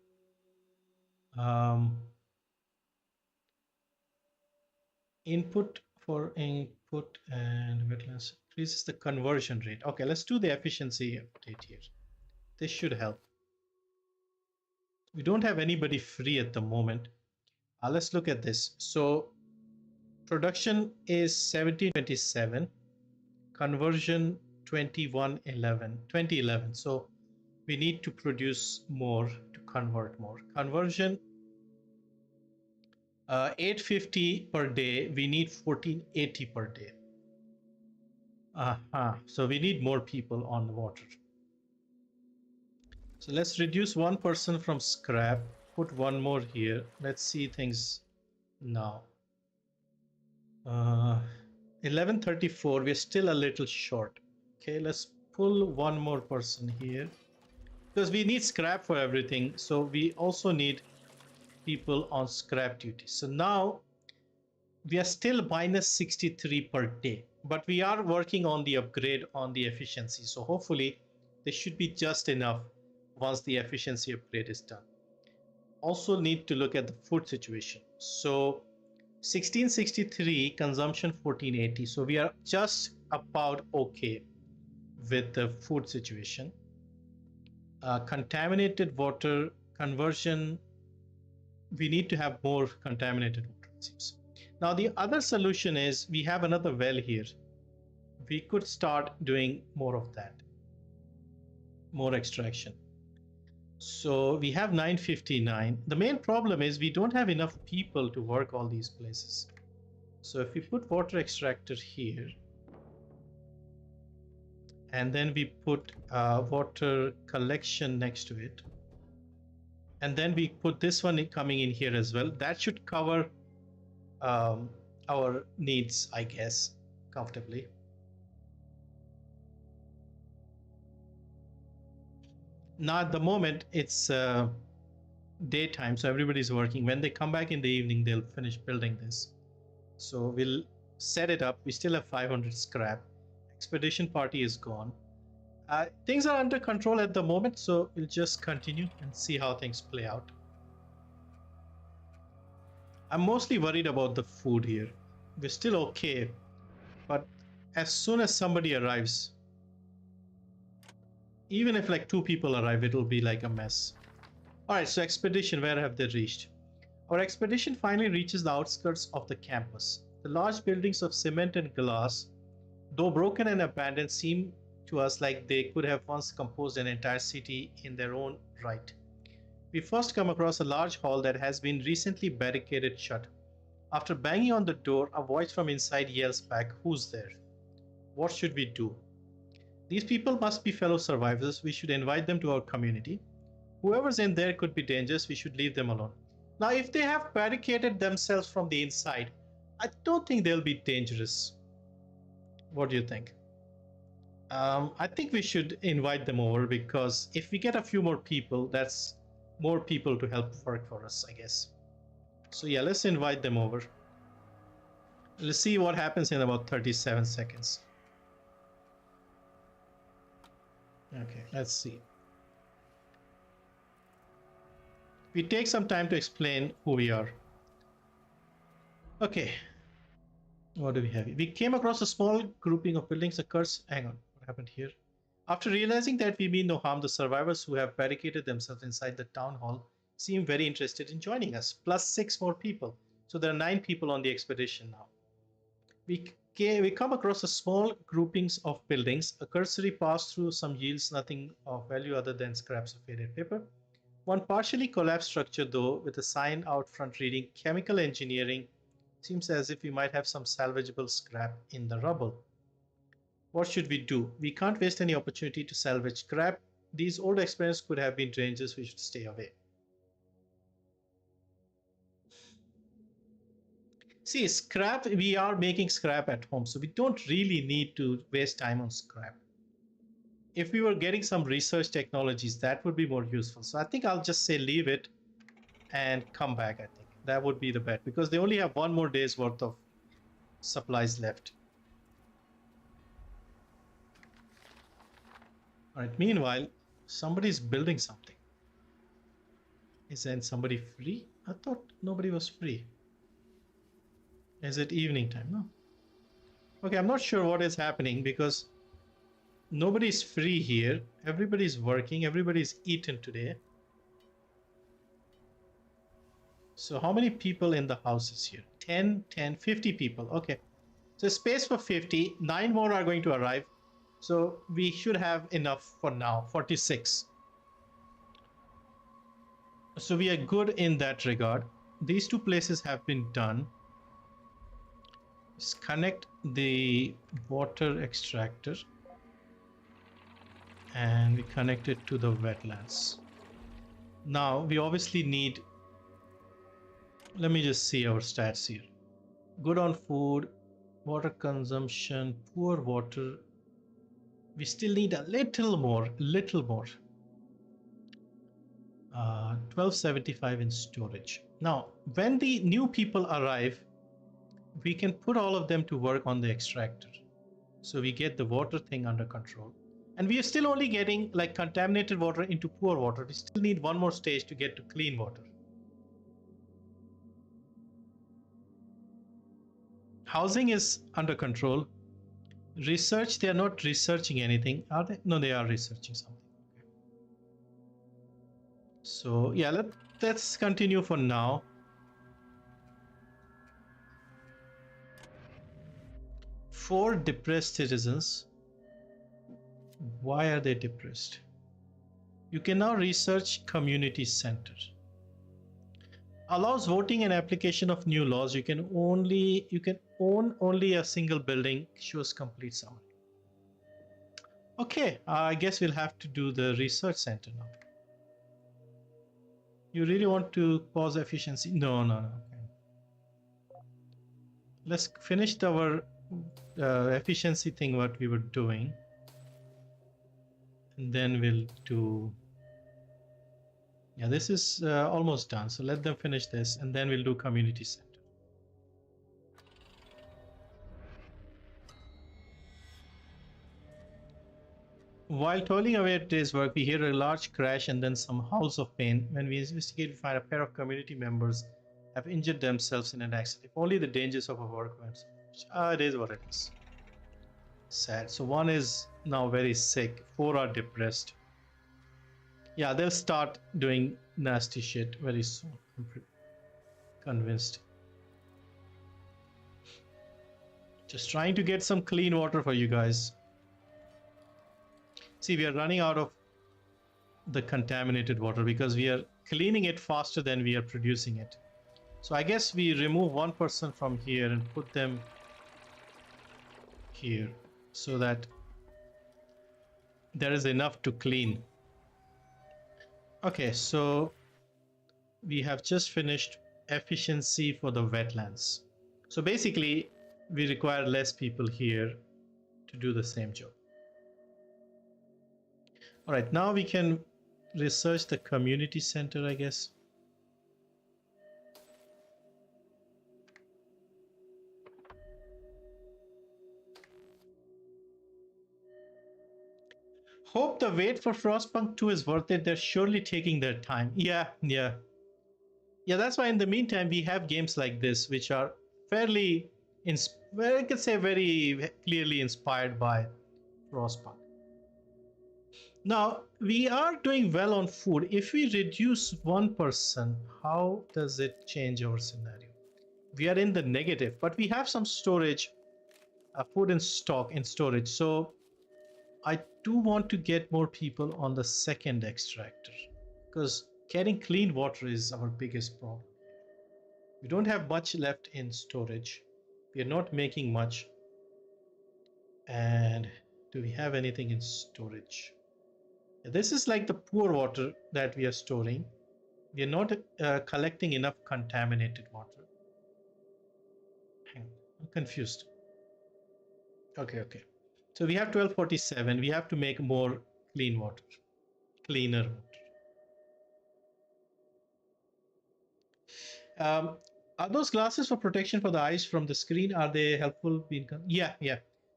Input for input and wetlands increases the conversion rate. Okay, let's do the efficiency update here. This should help. We don't have anybody free at the moment. Let's look at this. So production is 1727, conversion 2011. So we need to produce more to convert more. Conversion 850 per day. We need 1480 per day. So we need more people on the water. So let's reduce one person from scrap, put one more here. Let's see things now. 1134, we're still a little short. Okay, let's pull one more person here because we need scrap for everything. So we also need people on scrap duty. So now we are still minus 63 per day, but we are working on the upgrade on the efficiency. So hopefully this should be just enough once the efficiency upgrade is done. Also need to look at the food situation. So 1663, consumption 1480. So we are just about okay with the food situation. Contaminated water conversion, we need to have more contaminated water, it seems. Now the other solution is we have another well here. We could start doing more of that, more extraction. So we have 959. The main problem is we don't have enough people to work all these places. So if we put water extractor here and then we put water collection next to it, and then we put this one coming in here as well. That should cover our needs, I guess, comfortably. Now at the moment it's daytime, so everybody's working. When they come back in the evening, they'll finish building this. So we'll set it up. We still have 500 scrap. Expedition party is gone. Things are under control at the moment, so we'll just continue and see how things play out. I'm mostly worried about the food here. We're still okay, but as soon as somebody arrives, even if like 2 people arrive, it'll be like a mess. All right, so expedition, where have they reached? Our expedition finally reaches the outskirts of the campus. The large buildings of cement and glass, though broken and abandoned, seem to us like they could have once composed an entire city in their own right. We first come across a large hall that has been recently barricaded shut. After banging on the door, a voice from inside yells back, "Who's there?" What should we do? These people must be fellow survivors. We should invite them to our community. Whoever's in there could be dangerous. We should leave them alone. Now, if they have barricaded themselves from the inside, I don't think they'll be dangerous. What do you think? I think we should invite them over, because if we get a few more people, that's more people to help work for us, I guess. So yeah, let's invite them over. Let's see what happens in about 37 seconds. Okay, let's see. We take some time to explain who we are. Okay, what do we have? We came across a small grouping of buildings. Hang on, what happened here? After realizing that we mean no harm, the survivors who have barricaded themselves inside the town hall seem very interested in joining us, plus 6 more people. So there are 9 people on the expedition now. We come across a small groupings of buildings. A cursory pass through some yields nothing of value other than scraps of faded paper. One partially collapsed structure, though, with a sign out front reading chemical engineering. Seems as if we might have some salvageable scrap in the rubble. What should we do? We can't waste any opportunity to salvage scrap. These old experiments could have been dangerous. We should stay away. See, scrap, we are making scrap at home, so we don't really need to waste time on scrap. If we were getting some research technologies, that would be more useful. So I think I'll just say leave it and come back. I think that would be the bet, because they only have 1 more day's worth of supplies left. All right, meanwhile, somebody's building something. Is then somebody free? I thought nobody was free. Is it evening time? No. Okay, I'm not sure what is happening, because nobody's free here. Everybody's working. Everybody's eaten today. So how many people in the house is here? 10, 50 people. Okay. So space for 50. 9 more are going to arrive. So we should have enough for now. 46. So we are good in that regard. These 2 places have been done. Let's connect the water extractor. And we connect it to the wetlands. Now we obviously need, let me just see our stats here. Good on food, water consumption, poor water. We still need a little more. 1275 in storage. Now, when the new people arrive, we can put all of them to work on the extractor. So we get the water thing under control. And we are still only getting like contaminated water into poor water. We still need 1 more stage to get to clean water. Housing is under control. Research, they are not researching anything, are they? No, they are researching something. Okay. So yeah, let's continue for now. For depressed citizens. Why are they depressed? You can now research community center. Allows voting and application of new laws. You can own only a single building. Shows complete summary. Okay, I guess we'll have to do the research center now. You really want to pause efficiency? No, no, no. Okay. Let's finish our efficiency thing, what we were doing. And then we'll do... Yeah, this is almost done. So let them finish this and then we'll do community center. While toiling away at day's work, we hear a large crash and then some howls of pain. When we investigate, we find a pair of community members have injured themselves in an accident. If only the dangers of our work weren't so much. It is what it is. Sad. So one is now very sick. 4 are depressed. Yeah, they'll start doing nasty shit very soon. I'm convinced. Just trying to get some clean water for you guys. See, we are running out of the contaminated water because we are cleaning it faster than we are producing it. So I guess we remove one person from here and put them here so that there is enough to clean. Okay, so we have just finished efficiency for the wetlands. So basically, we require less people here to do the same job. All right, now we can research the community center, I guess. Hope the wait for Frostpunk 2 is worth it. They're surely taking their time. Yeah. That's why in the meantime, we have games like this, which are fairly, I could say very clearly inspired by Frostpunk. Now, we are doing well on food. If we reduce one person, how does it change our scenario? We are in the negative, but we have some storage, food in stock in storage. So I do want to get more people on the second extractor because getting clean water is our biggest problem. We don't have much left in storage. We are not making much. And do we have anything in storage? This is like the poor water that we are storing. We are not collecting enough contaminated water. Hang on, I'm confused. Okay. So we have 1247. We have to make more clean water, cleaner water. Are those glasses for protection for the eyes from the screen? Are they helpful? Yeah.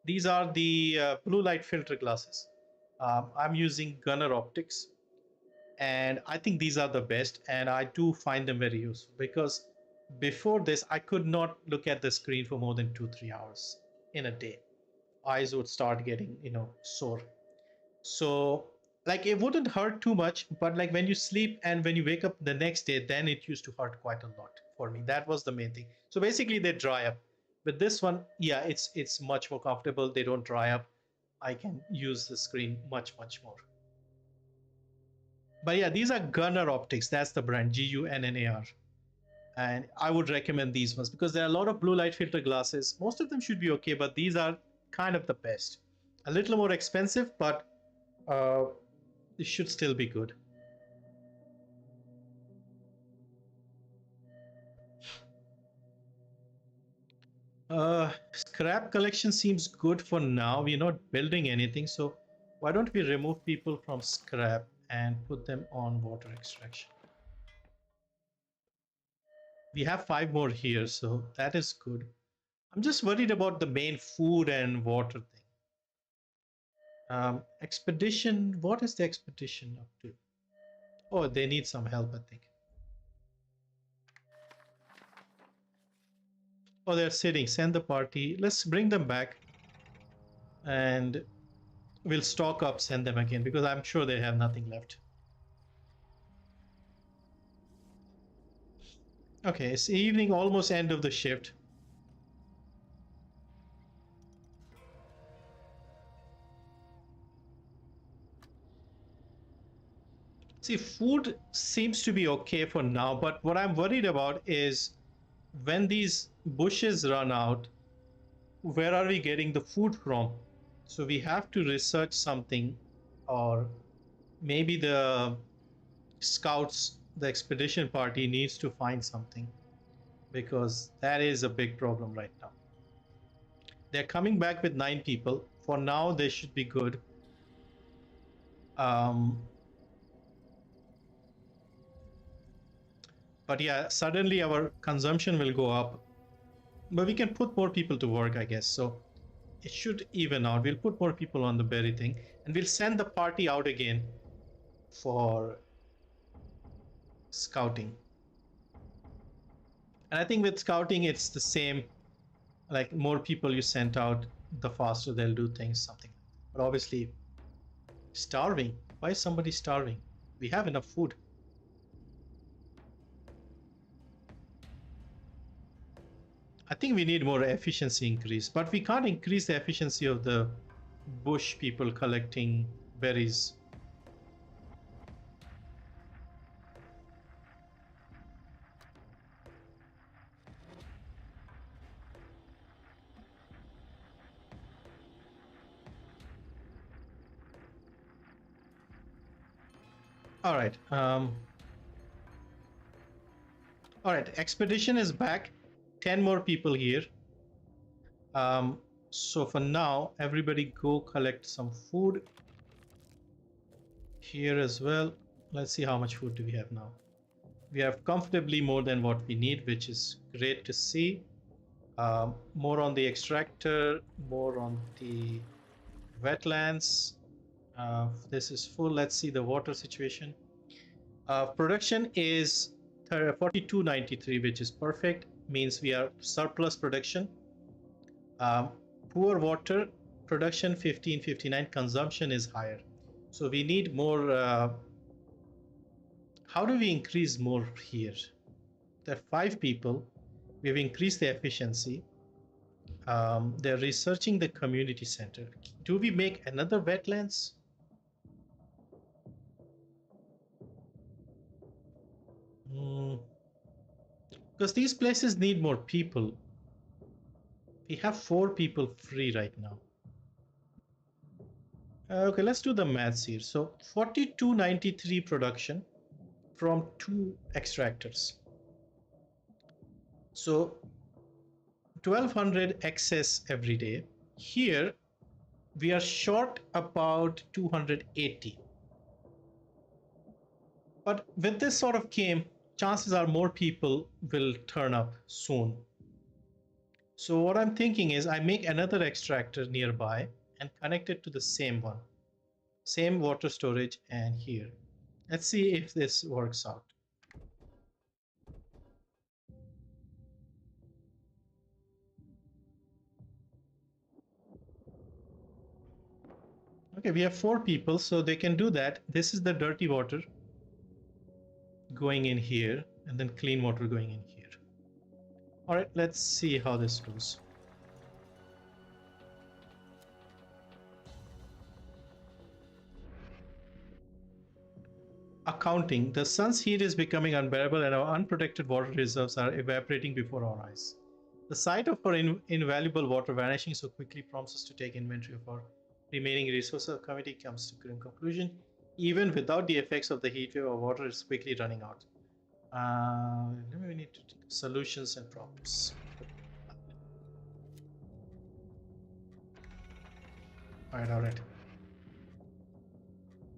These are the blue light filter glasses. I'm using Gunner Optics, and I think these are the best, and I do find them very useful because before this, I could not look at the screen for more than 2-3 hours in a day. Eyes would start getting, sore. So like it wouldn't hurt too much, but like when you sleep and when you wake up the next day, then it used to hurt quite a lot for me. That was the main thing. So basically they dry up. With this one, yeah, it's much more comfortable. They don't dry up. I can use the screen much more. But yeah, these are Gunner Optics. That's the brand, Gunnar. And I would recommend these ones because there are a lot of blue light filter glasses. Most of them should be okay, but these are kind of the best. A little more expensive, but it should still be good. Scrap collection seems good for now. We're not building anything, so why don't we remove people from scrap and put them on water extraction? We have 5 more here, so that is good. I'm just worried about the main food and water thing. Expedition, what is the expedition up to? Oh, they need some help, I think. Oh, they're sitting. Send the party. Let's bring them back. And we'll stock up, send them again, because I'm sure they have nothing left. Okay, it's evening, almost end of the shift. See, food seems to be okay for now, but what I'm worried about is when these bushes run out, where are we getting the food from? So we have to research something, or maybe the scouts, the expedition party needs to find something, because that is a big problem right now. They're coming back with 9 people. For now, they should be good. But yeah, suddenly our consumption will go up. But we can put more people to work, I guess. So it should even out. We'll put more people on the berry thing, and we'll send the party out again for scouting. And I think with scouting, it's the same. Like, more people you sent out, the faster they'll do things, something. But obviously, starving. Why is somebody starving? We have enough food. I think we need more efficiency increase, but we can't increase the efficiency of the bush people collecting berries. All right. All right. Expedition is back. 10 more people here. So for now, everybody go collect some food here as well. Let's see how much food do we have now. We have comfortably more than what we need, which is great to see. More on the extractor, more on the wetlands. This is full. Let's see the water situation. Production is 4293, which is perfect. Means we are surplus production. Poor water production 1559. Consumption is higher. So we need more. How do we increase more here? There are 5 people. We've increased the efficiency. They're researching the community center. Do we make another wetlands? Because these places need more people. We have 4 people free right now. Okay, let's do the maths here. So 4293 production from 2 extractors. So 1200 excess every day. Here we are short about 280. But with this sort of game, chances are more people will turn up soon. So what I'm thinking is I make another extractor nearby and connect it to the same one. Same water storage and here. Let's see if this works out. Okay, we have 4 people, so they can do that. This is the dirty water going in here, and then clean water going in here. All right, let's see how this goes. Accounting. The sun's heat is becoming unbearable and our unprotected water reserves are evaporating before our eyes. The sight of our invaluable water vanishing so quickly prompts us to take inventory of our remaining resources. The committee comes to a conclusion. Even without the effects of the heat wave, our water is quickly running out. We need to solutions and problems. All right.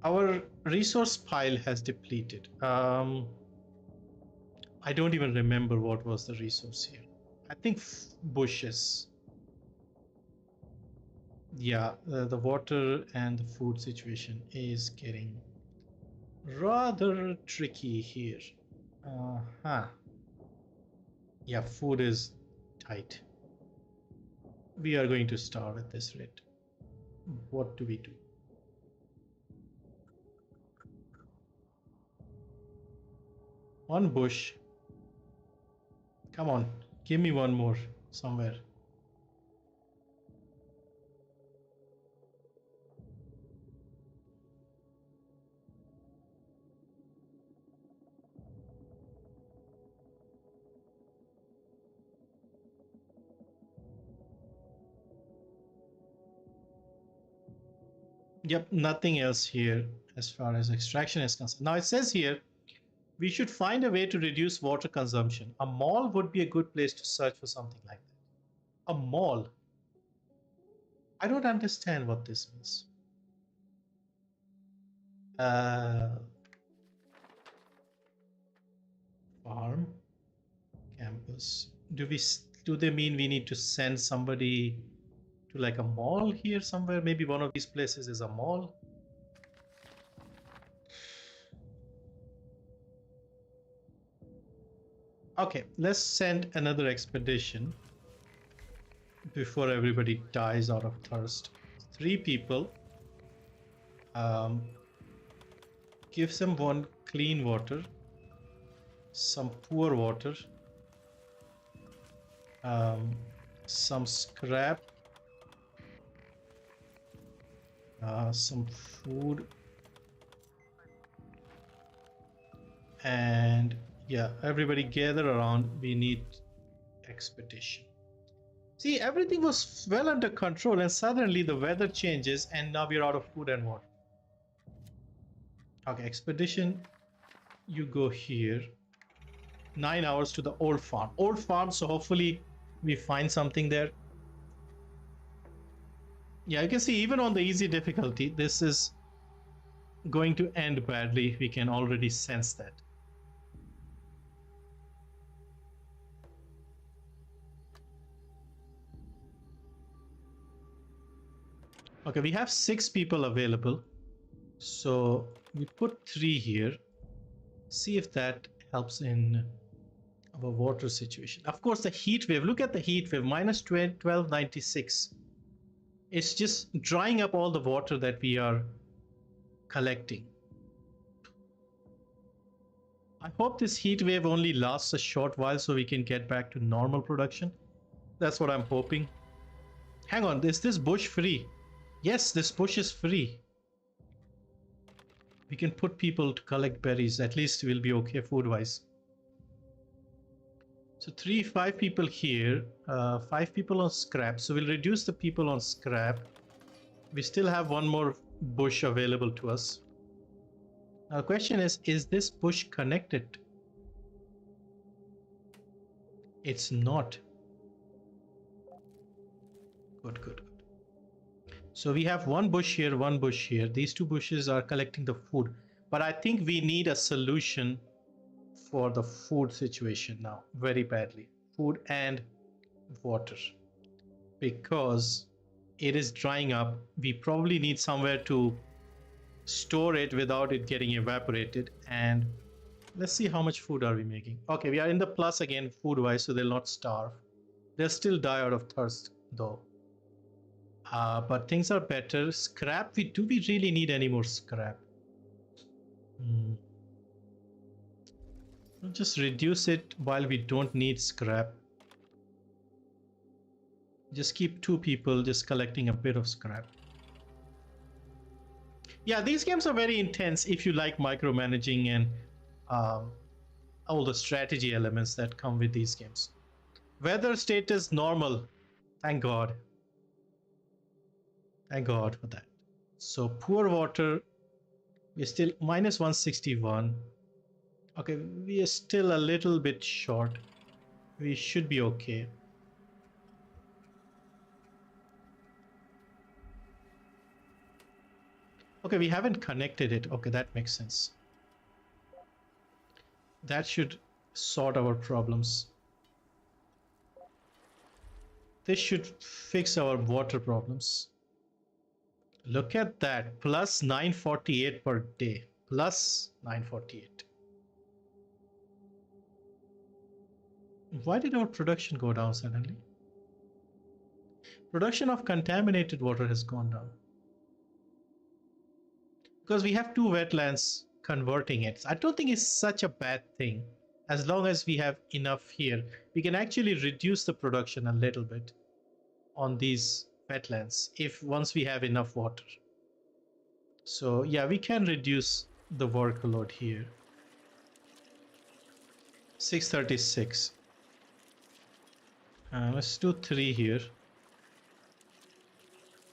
Our resource pile has depleted. I don't even remember what was the resource here. I think bushes. Yeah, the water and the food situation is getting rather tricky here. Yeah, food is tight. We are going to starve at this rate. What do we do? One bush. Come on, give me one more somewhere. Yep, nothing else here as far as extraction is concerned. Now it says here we should find a way to reduce water consumption. A mall would be a good place to search for something like that. A mall. I don't understand what this means. Farm, campus. Do they mean we need to send somebody to like a mall here somewhere? Maybe one of these places is a mall. Okay, let's send another expedition before everybody dies out of thirst. 3 people. Give them one clean water, some poor water, some scrap, some food, and yeah, everybody gather around. We need expedition. See, everything was well under control, and suddenly the weather changes, and now we're out of food and water. Okay, expedition, you go here. 9 hours to the old farm. Old farm, so hopefully we find something there. Yeah, you can see even on the easy difficulty, this is going to end badly. We can already sense that. Okay, we have 6 people available. So we put 3 here. See if that helps in our water situation. Of course, the heat wave, look at the heat wave, minus 1296. It's just drying up all the water that we are collecting. I hope this heat wave only lasts a short while so we can get back to normal production. That's what I'm hoping. Hang on, is this bush free? Yes, this bush is free. We can put people to collect berries. At least we'll be okay food-wise. So 5 people here, 5 people on scrap. So we'll reduce the people on scrap. We still have one more bush available to us. Now the question is this bush connected? It's not. Good, good, good. So we have one bush here, one bush here. These 2 bushes are collecting the food. But I think we need a solution for the food situation now, very badly. Food and water. Because it is drying up. We probably need somewhere to store it without it getting evaporated. And let's see how much food are we making. Okay, we are in the plus again food-wise, so they'll not starve. They'll still die out of thirst though. But things are better. Scrap, do we really need any more scrap? We'll just reduce it while we don't need scrap. Just keep 2 people just collecting a bit of scrap. Yeah, these games are very intense if you like micromanaging and all the strategy elements that come with these games. Weather status normal. Thank God. Thank God for that. So poor water, we're still minus 161. Okay, we are still a little bit short. We should be okay. Okay, we haven't connected it. Okay, that makes sense. That should sort our problems. This should fix our water problems. Look at that, plus 948 per day, plus 948. Why did our production go down suddenly? Production of contaminated water has gone down. Because we have 2 wetlands converting it. I don't think it's such a bad thing. As long as we have enough here, we can actually reduce the production a little bit on these wetlands if once we have enough water. So yeah, we can reduce the workload here. 636. Let's do 3 here.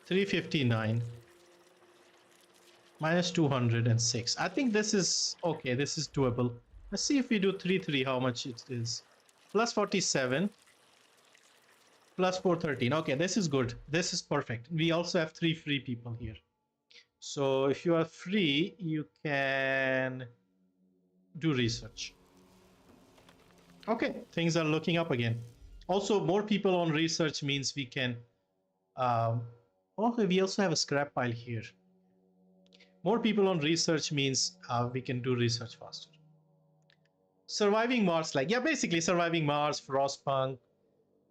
359. Minus 206. I think this is okay. This is doable. Let's see if we do 3 how much it is. Plus 47. Plus 413. Okay, this is good. This is perfect. We also have 3 free people here. So if you are free, you can do research. Okay, things are looking up again. Also, more people on research means we can... okay, we also have a scrap pile here. More people on research means we can do research faster. Surviving Mars, like, yeah, basically Surviving Mars, Frostpunk.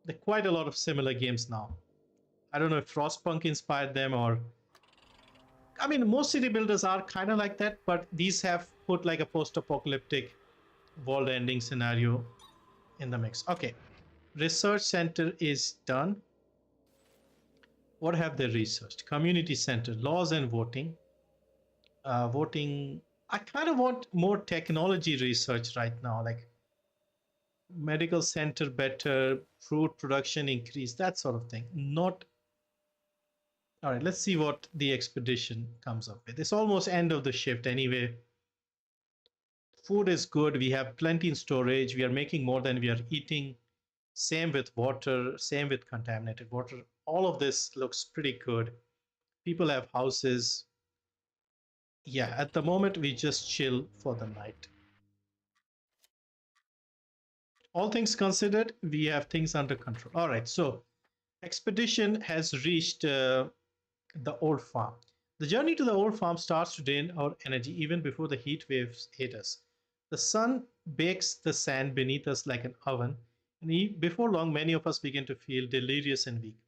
There are quite a lot of similar games now. I don't know if Frostpunk inspired them or... I mean, most city builders are kind of like that, but these have put like a post-apocalyptic world-ending scenario in the mix. Okay, research center is done. What have they researched? Community center, laws and voting. Voting, I kind of want more technology research right now, like medical center better, fruit production increase, that sort of thing. Not... All right, let's see what the expedition comes up with. It's almost end of the shift anyway. Food is good. We have plenty in storage. We are making more than we are eating. Same with water, same with contaminated water. All of this looks pretty good. People have houses. Yeah, at the moment, we just chill for the night. All things considered, we have things under control. All right, so expedition has reached the old farm. The journey to the old farm starts to drain our energy even before the heat waves hit us. The sun bakes the sand beneath us like an oven, and before long, many of us begin to feel delirious and weak.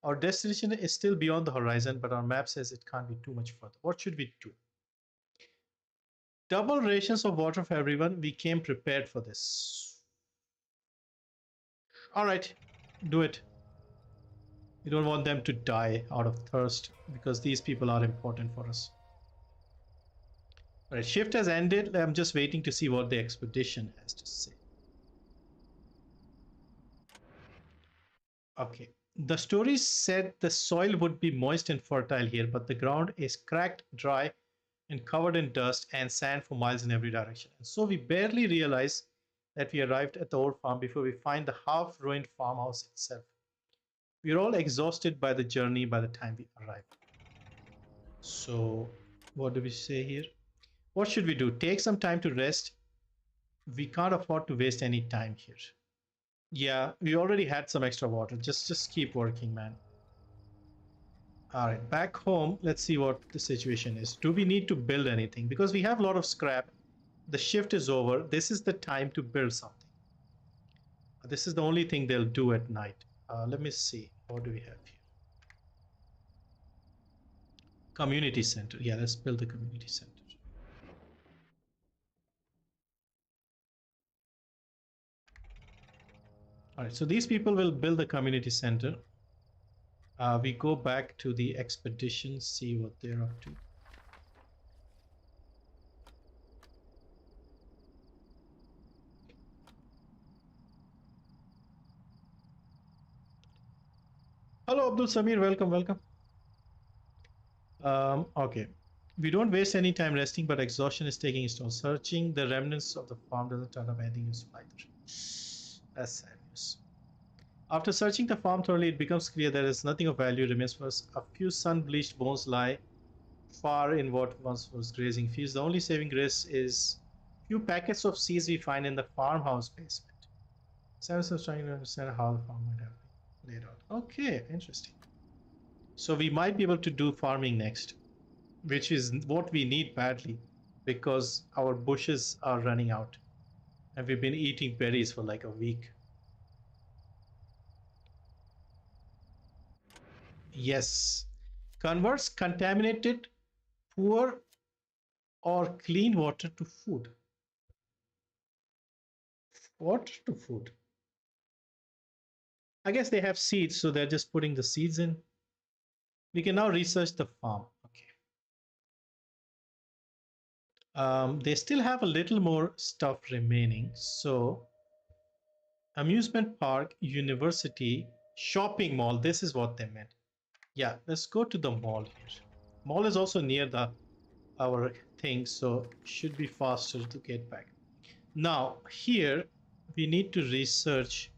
Our destination is still beyond the horizon, but our map says it can't be too much further. What should we do? Double rations of water for everyone. We came prepared for this. All right, do it. We don't want them to die out of thirst because these people are important for us. All right, shift has ended. I'm just waiting to see what the expedition has to say. Okay. The story said the soil would be moist and fertile here, but the ground is cracked, dry, and covered in dust and sand for miles in every direction. And so we barely realize that we arrived at the old farm before we find the half-ruined farmhouse itself. We are all exhausted by the journey by the time we arrive. So, what do we say here? What should we do? Take some time to rest. We can't afford to waste any time here. Yeah, we already had some extra water. Just keep working, man. All right, back home, let's see what the situation is. Do we need to build anything? Because we have a lot of scrap. The shift is over. This is the time to build something. This is the only thing they'll do at night. Let me see. What do we have here? Community center. Yeah, let's build the community center. All right, so these people will build the community center. We go back to the expedition, see what they're up to. Hello, Abdul Samir. Welcome, welcome. Okay. We don't waste any time resting, but exhaustion is taking its toll. Searching the remnants of the farm doesn't turn up anything useful either. That's sad news. After searching the farm thoroughly, it becomes clear there is nothing of value remains for us. A few sun-bleached bones lie far in what once was grazing fields. The only saving grace is few packets of seeds we find in the farmhouse basement. Sam's was trying to understand how the farm might have been laid out. Okay, interesting. So we might be able to do farming next, which is what we need badly because our bushes are running out and we've been eating berries for like a week. Yes. Converts contaminated, poor, or clean water to food. Water to food. I guess they have seeds, so they're just putting the seeds in. We can now research the farm. Okay. They still have a little more stuff remaining. So, amusement park, university, shopping mall. This is what they meant. Yeah, let's go to the mall here. Mall is also near the our thing, so should be faster to get back. Now here we need to research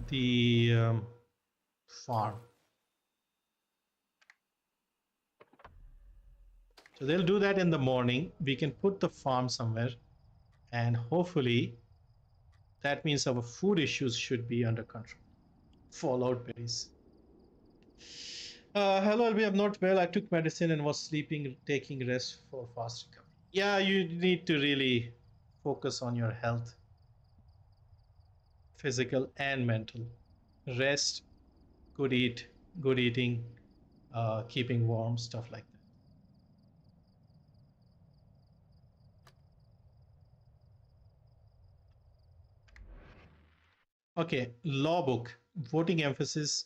the farm. So they'll do that in the morning. We can put the farm somewhere, and hopefully that means our food issues should be under control. Fallout berries. Hello, LB. I'm not well. I took medicine and was sleeping, taking rest for fast recovery. Yeah, you need to really focus on your health, physical and mental. Rest, good eating, keeping warm, stuff like that. Okay, law book, voting emphasis,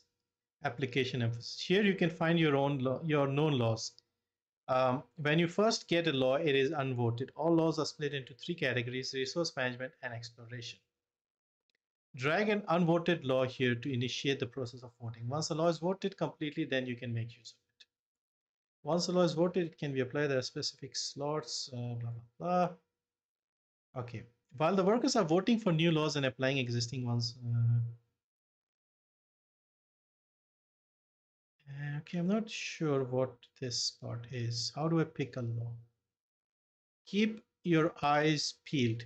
application emphasis. Here you can find your own law, your known laws. When you first get a law, it is unvoted. All laws are split into three categories: resource management and exploration. Drag an unvoted law here to initiate the process of voting. Once a law is voted completely, then you can make use of it. Once a law is voted, it can be applied at specific slots, blah, blah, blah. Okay. While the workers are voting for new laws and applying existing ones. Okay, I'm not sure what this part is. How do I pick a law? Keep your eyes peeled.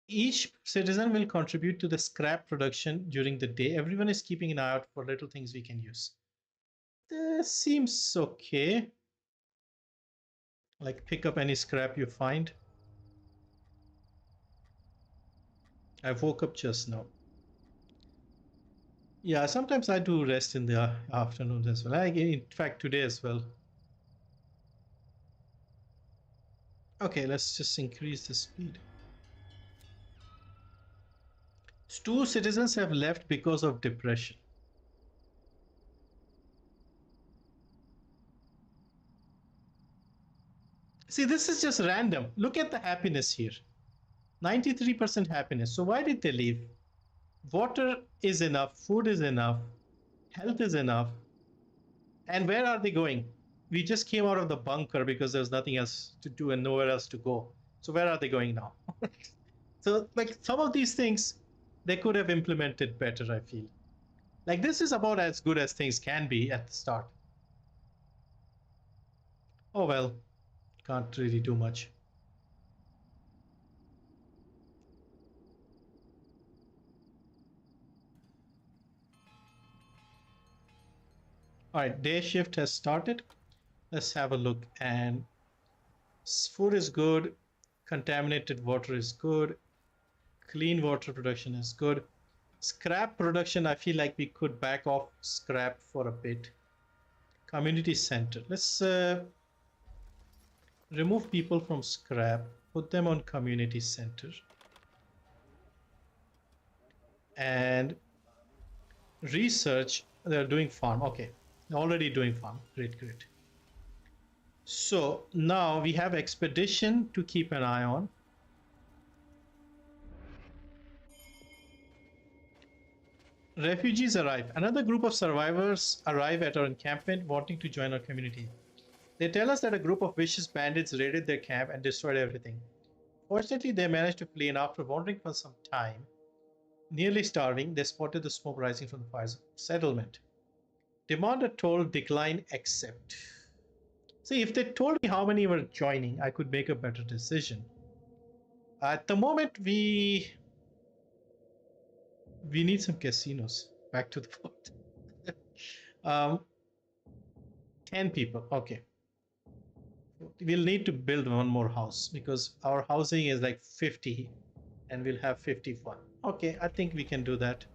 Each citizen will contribute to the scrap production during the day. Everyone is keeping an eye out for little things we can use. This seems okay. Like pick up any scrap you find. I woke up just now. Yeah, sometimes I do rest in the afternoons as well. In fact, today as well. Okay, let's just increase the speed. Two citizens have left because of depression. See, this is just random. Look at the happiness here. 93% happiness. So why did they leave? Water is enough, food is enough, health is enough. And where are they going? We just came out of the bunker because there's nothing else to do and nowhere else to go. So where are they going now? So like some of these things, they could have implemented better, I feel. Like this is about as good as things can be at the start. Oh well, can't really do much. All right, day shift has started. Let's have a look. And food is good. Contaminated water is good. Clean water production is good. Scrap production, I feel like we could back off scrap for a bit. Community center. Let's remove people from scrap, put them on community center. And research, they're doing farm. Okay, already doing farm. Great, great. So now we have expedition to keep an eye on. Refugees arrive. Another group of survivors arrive at our encampment wanting to join our community. They tell us that a group of vicious bandits raided their camp and destroyed everything. Fortunately, they managed to flee, and after wandering for some time, nearly starving, they spotted the smoke rising from the fire's settlement. Demand a toll, decline, accept. See, if they told me how many were joining, I could make a better decision. At the moment, we need some casinos. Back to the point. 10 people. Okay. We'll need to build one more house because our housing is like 50 and we'll have 51. Okay, I think we can do that.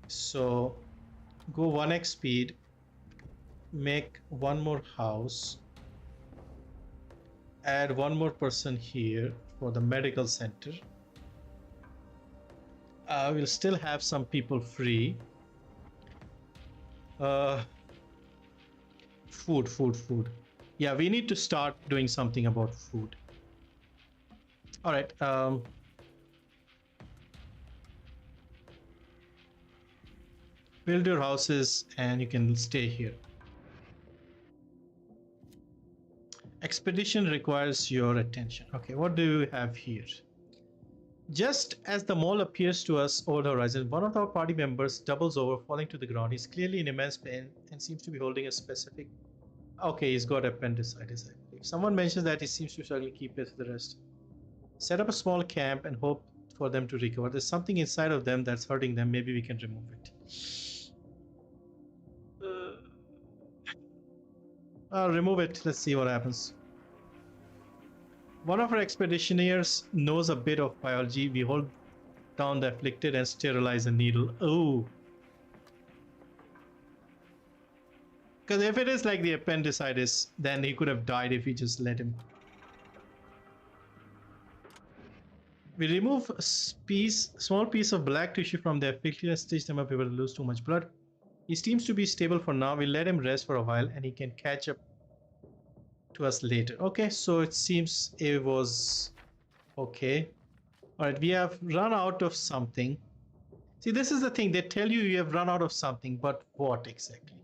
So go 1x speed, make one more house, add one more person here for the medical center. We'll still have some people free. Food. Yeah, we need to start doing something about food. All right. Build your houses and you can stay here. Expedition requires your attention. Okay, what do you have here? Just as the mole appears to us over the horizon, one of our party members doubles over, falling to the ground. He's clearly in immense pain and seems to be holding a specific... Okay, he's got appendicitis, I believe. Someone mentions that he seems to struggle to keep pace with the rest. Set up a small camp and hope for them to recover. There's something inside of them that's hurting them. Maybe we can remove it. I'll remove it. Let's see what happens. One of our expeditioners knows a bit of biology. We hold down the afflicted and sterilize a needle. Oh. Because if it is like the appendicitis, then he could have died if we just let him. We remove a small piece of black tissue from the afflicted and stitch them up if we lose too much blood. He seems to be stable for now. We let him rest for a while and he can catch up to us later. Okay, so it seems it was okay. All right, we have run out of something. See, this is the thing. They tell you you have run out of something, but what exactly?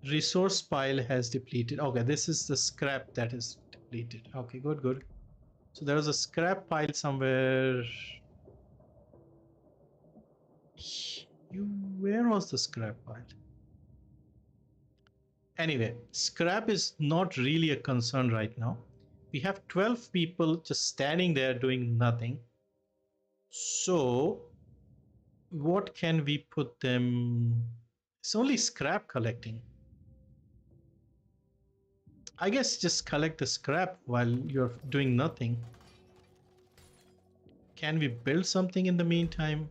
Resource pile has depleted. Okay, this is the scrap that is depleted. Okay, good, good. So there was a scrap pile somewhere. Where was the scrap pile? Anyway, scrap is not really a concern right now. We have 12 people just standing there doing nothing. So what can we put them? It's only scrap collecting. I guess just collect the scrap while you're doing nothing. Can we build something in the meantime?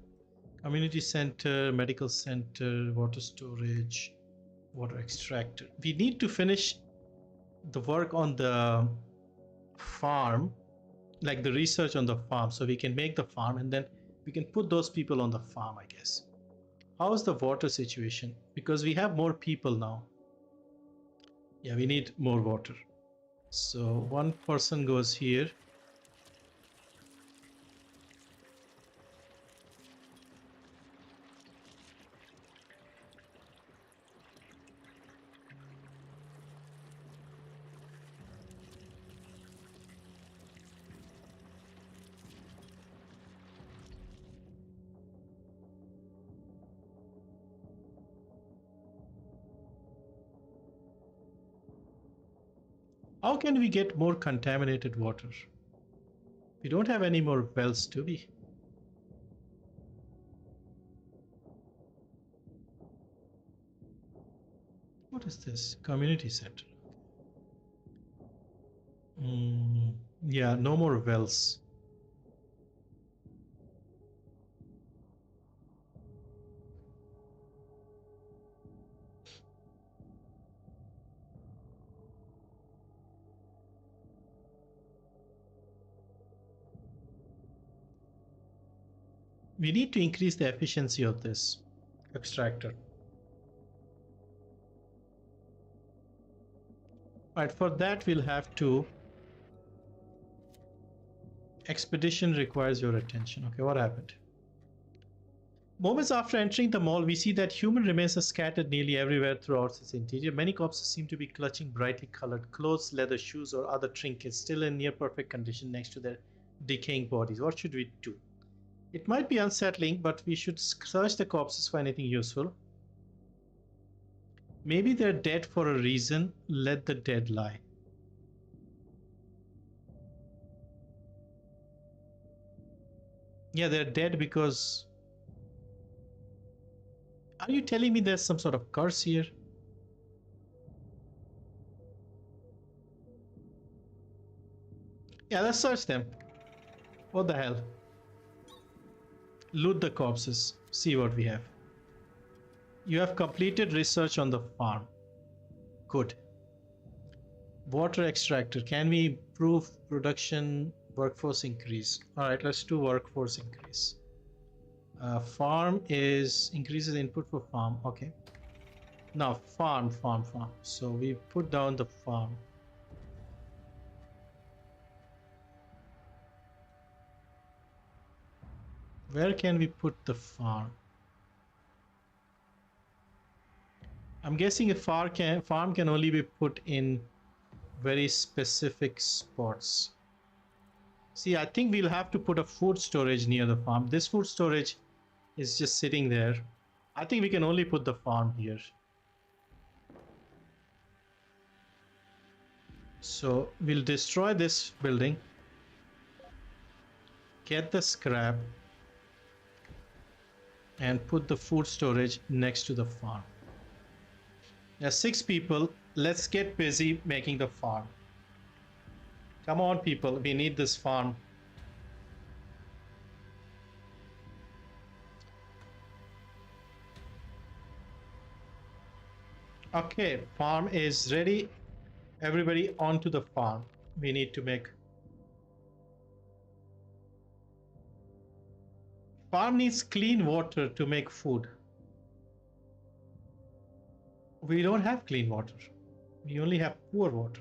Community center, medical center, water storage, water extractor. We need to finish the work on the farm, like the research on the farm, so we can make the farm and then we can put those people on the farm, I guess. How's the water situation? Because we have more people now. Yeah, we need more water. So one person goes here. How can we get more contaminated water? We don't have any more wells, do we? What is this? Community center. Yeah, no more wells. We need to increase the efficiency of this extractor. Right, for that we'll have to... Expedition requires your attention. Okay, what happened? Moments after entering the mall, we see that human remains are scattered nearly everywhere throughout its interior. Many corpses seem to be clutching brightly colored clothes, leather shoes, or other trinkets, still in near perfect condition next to their decaying bodies. What should we do? It might be unsettling, but we should search the corpses for anything useful. Maybe they're dead for a reason. Let the dead lie. Yeah, they're dead because... Are you telling me there's some sort of curse here? Yeah, let's search them. What the hell? Loot the corpses. See what we have. You have completed research on the farm. Good. Water extractor. Can we improve production? Workforce increase. All right, let's do workforce increase. Farm is increases input for farm. Okay. Now farm. So we put down the farm. Where can we put the farm? I'm guessing a farm can only be put in very specific spots. See, I think we'll have to put a food storage near the farm. This food storage is just sitting there. I think we can only put the farm here. So we'll destroy this building, get the scrap, and put the food storage next to the farm. There's 6 people. Let's get busy making the farm. Come on, people. We need this farm. Okay, farm is ready. Everybody onto the farm. We need to make... Farm needs clean water to make food. We don't have clean water. We only have poor water.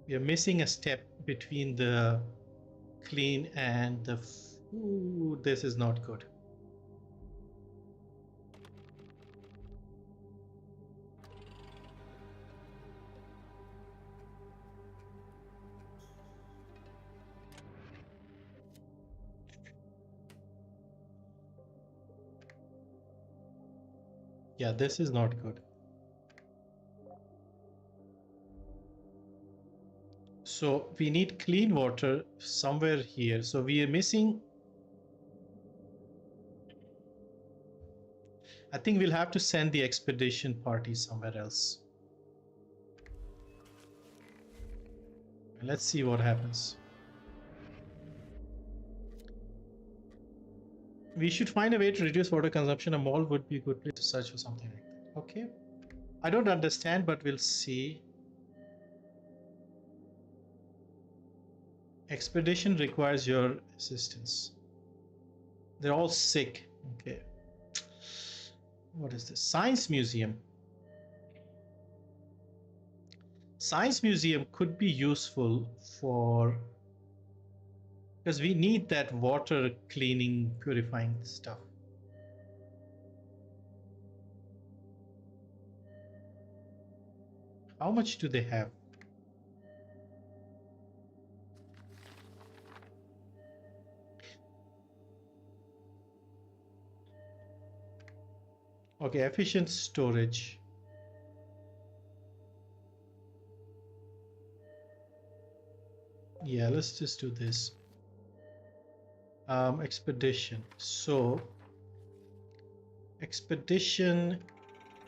We are missing a step between the clean and the food. This is not good. Yeah, this is not good. So we need clean water somewhere here. So we are missing... I think we'll have to send the expedition party somewhere else. Let's see what happens. We should find a way to reduce water consumption. A mall would be a good place to search for something like that. Okay. I don't understand, but we'll see. Expedition requires your assistance. They're all sick. Okay. What is this? Science Museum. Science Museum could be useful for... because we need that water cleaning, purifying stuff. How much do they have? Okay, efficient storage. Yeah, let's just do this. Expedition. So expedition,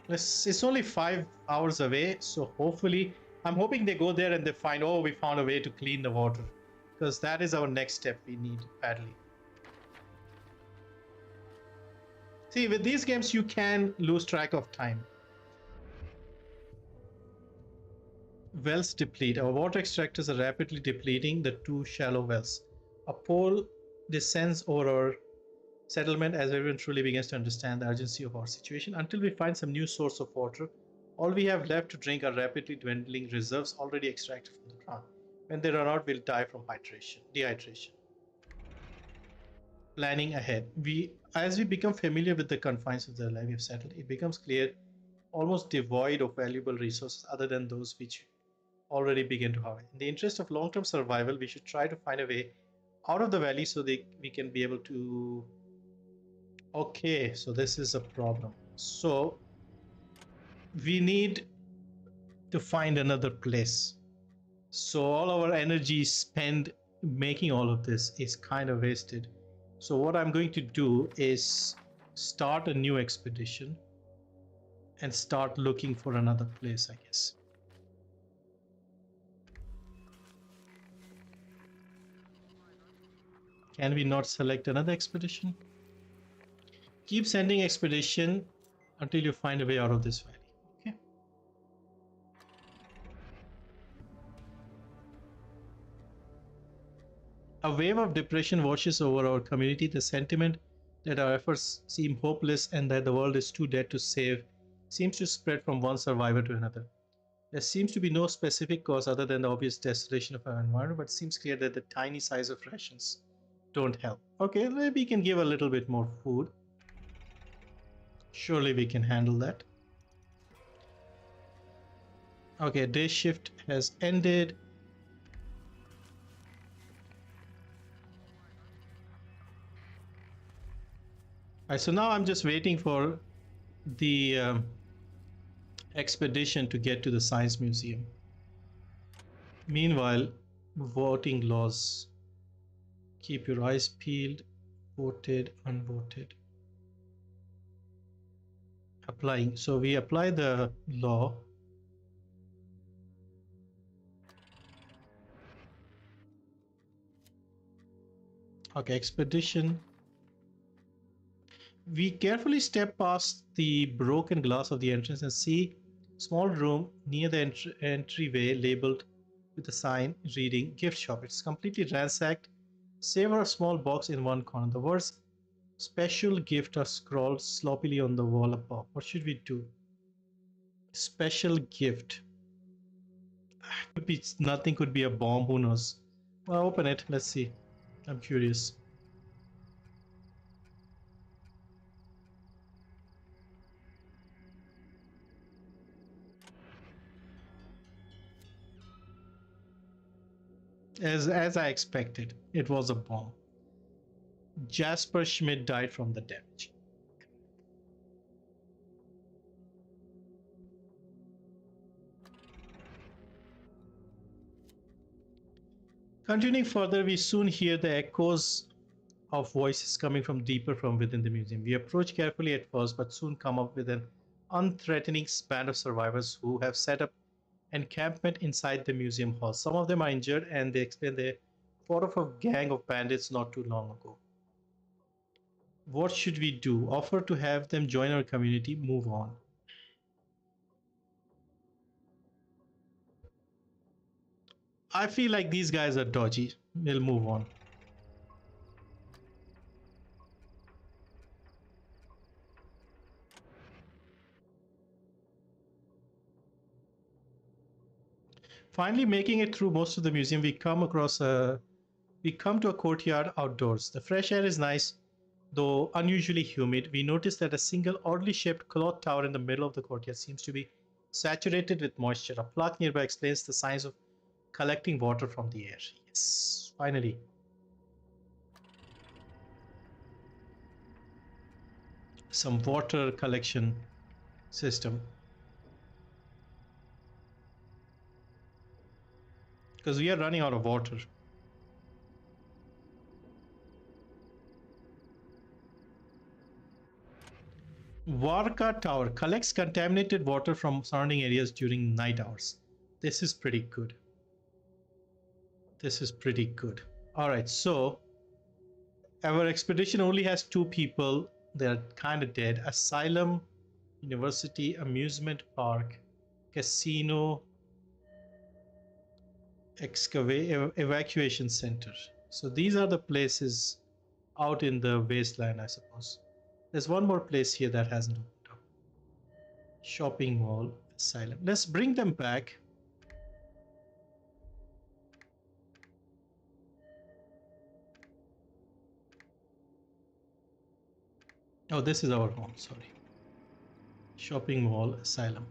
it's only 5 hours away, so hopefully I'm hoping they go there and they find, oh, we found a way to clean the water, because that is our next step we need badly. See, with these games you can lose track of time. Wells deplete. Our water extractors are rapidly depleting the 2 shallow wells. A pole descends over our settlement as everyone truly begins to understand the urgency of our situation. Until we find some new source of water, all we have left to drink are rapidly dwindling reserves already extracted from the ground. When they run out, we'll die from dehydration. Planning ahead. As we become familiar with the confines of the land we have settled, it becomes clear, almost devoid of valuable resources other than those which already begin to have. In the interest of long-term survival, we should try to find a way out of the valley so we can be able to... Okay, so this is a problem. So we need to find another place. So all our energy spent making all of this is kind of wasted. So what I'm going to do is start a new expedition and start looking for another place, I guess. Can we not select another expedition? Keep sending expedition until you find a way out of this valley. Okay. A wave of depression washes over our community. The sentiment that our efforts seem hopeless and that the world is too dead to save seems to spread from one survivor to another. There seems to be no specific cause other than the obvious desolation of our environment, but it seems clear that the tiny size of rations don't help. Okay, maybe we can give a little bit more food. Surely we can handle that. Okay, day shift has ended. Alright, so now I'm just waiting for the expedition to get to the Science Museum. Meanwhile, voting laws. Keep your eyes peeled. Voted, unvoted. Applying. So we apply the law. Okay, expedition. We carefully step past the broken glass of the entrance and see small room near the entryway labeled with a sign reading gift shop. It's completely ransacked, save a small box in one corner. The words special gift are scrawled sloppily on the wall above. What should we do? Special gift. Could be nothing, could be a bomb, who knows? Well, open it, let's see. I'm curious. As I expected, it was a bomb. Jasper Schmidt died from the damage. Continuing further, we soon hear the echoes of voices coming from deeper from within the museum. We approach carefully at first, but soon come up with an unthreatening band of survivors who have set up encampment inside the museum hall. Some of them are injured, and they explain they fought off a gang of bandits not too long ago. What should we do? Offer to have them join our community? Move on. I feel like these guys are dodgy. We'll move on. Finally, making it through most of the museum, we come to a courtyard outdoors. The fresh air is nice, though unusually humid. We notice that a single oddly shaped cloth tower in the middle of the courtyard seems to be saturated with moisture. A plaque nearby explains the signs of collecting water from the air. Yes, finally. Some water collection system. Because we are running out of water. Varka Tower collects contaminated water from surrounding areas during night hours. This is pretty good. This is pretty good. All right, so our expedition only has 2 people. They're kind of dead. Asylum, university, amusement park, casino, evacuation center. So these are the places out in the wasteland, I suppose. There's one more place here that hasn't opened up. Shopping mall, asylum. Let's bring them back. Oh, this is our home, sorry. Shopping mall, asylum.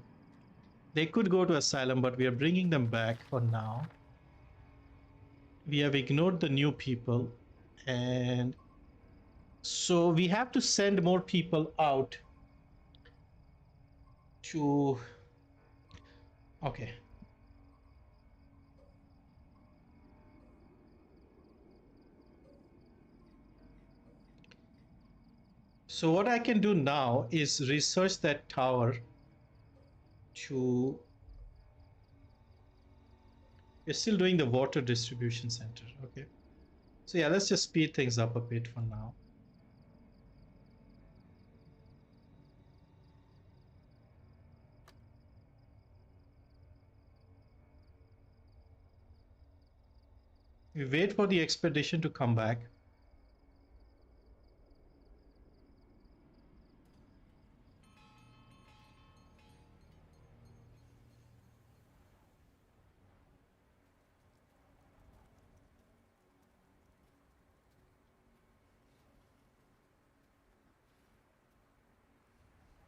They could go to asylum, but we are bringing them back for now. We have ignored the new people, and so we have to send more people out to... Okay. So what I can do now is research that tower to... We're still doing the water distribution center, okay? So yeah, let's just speed things up a bit for now. We wait for the expedition to come back.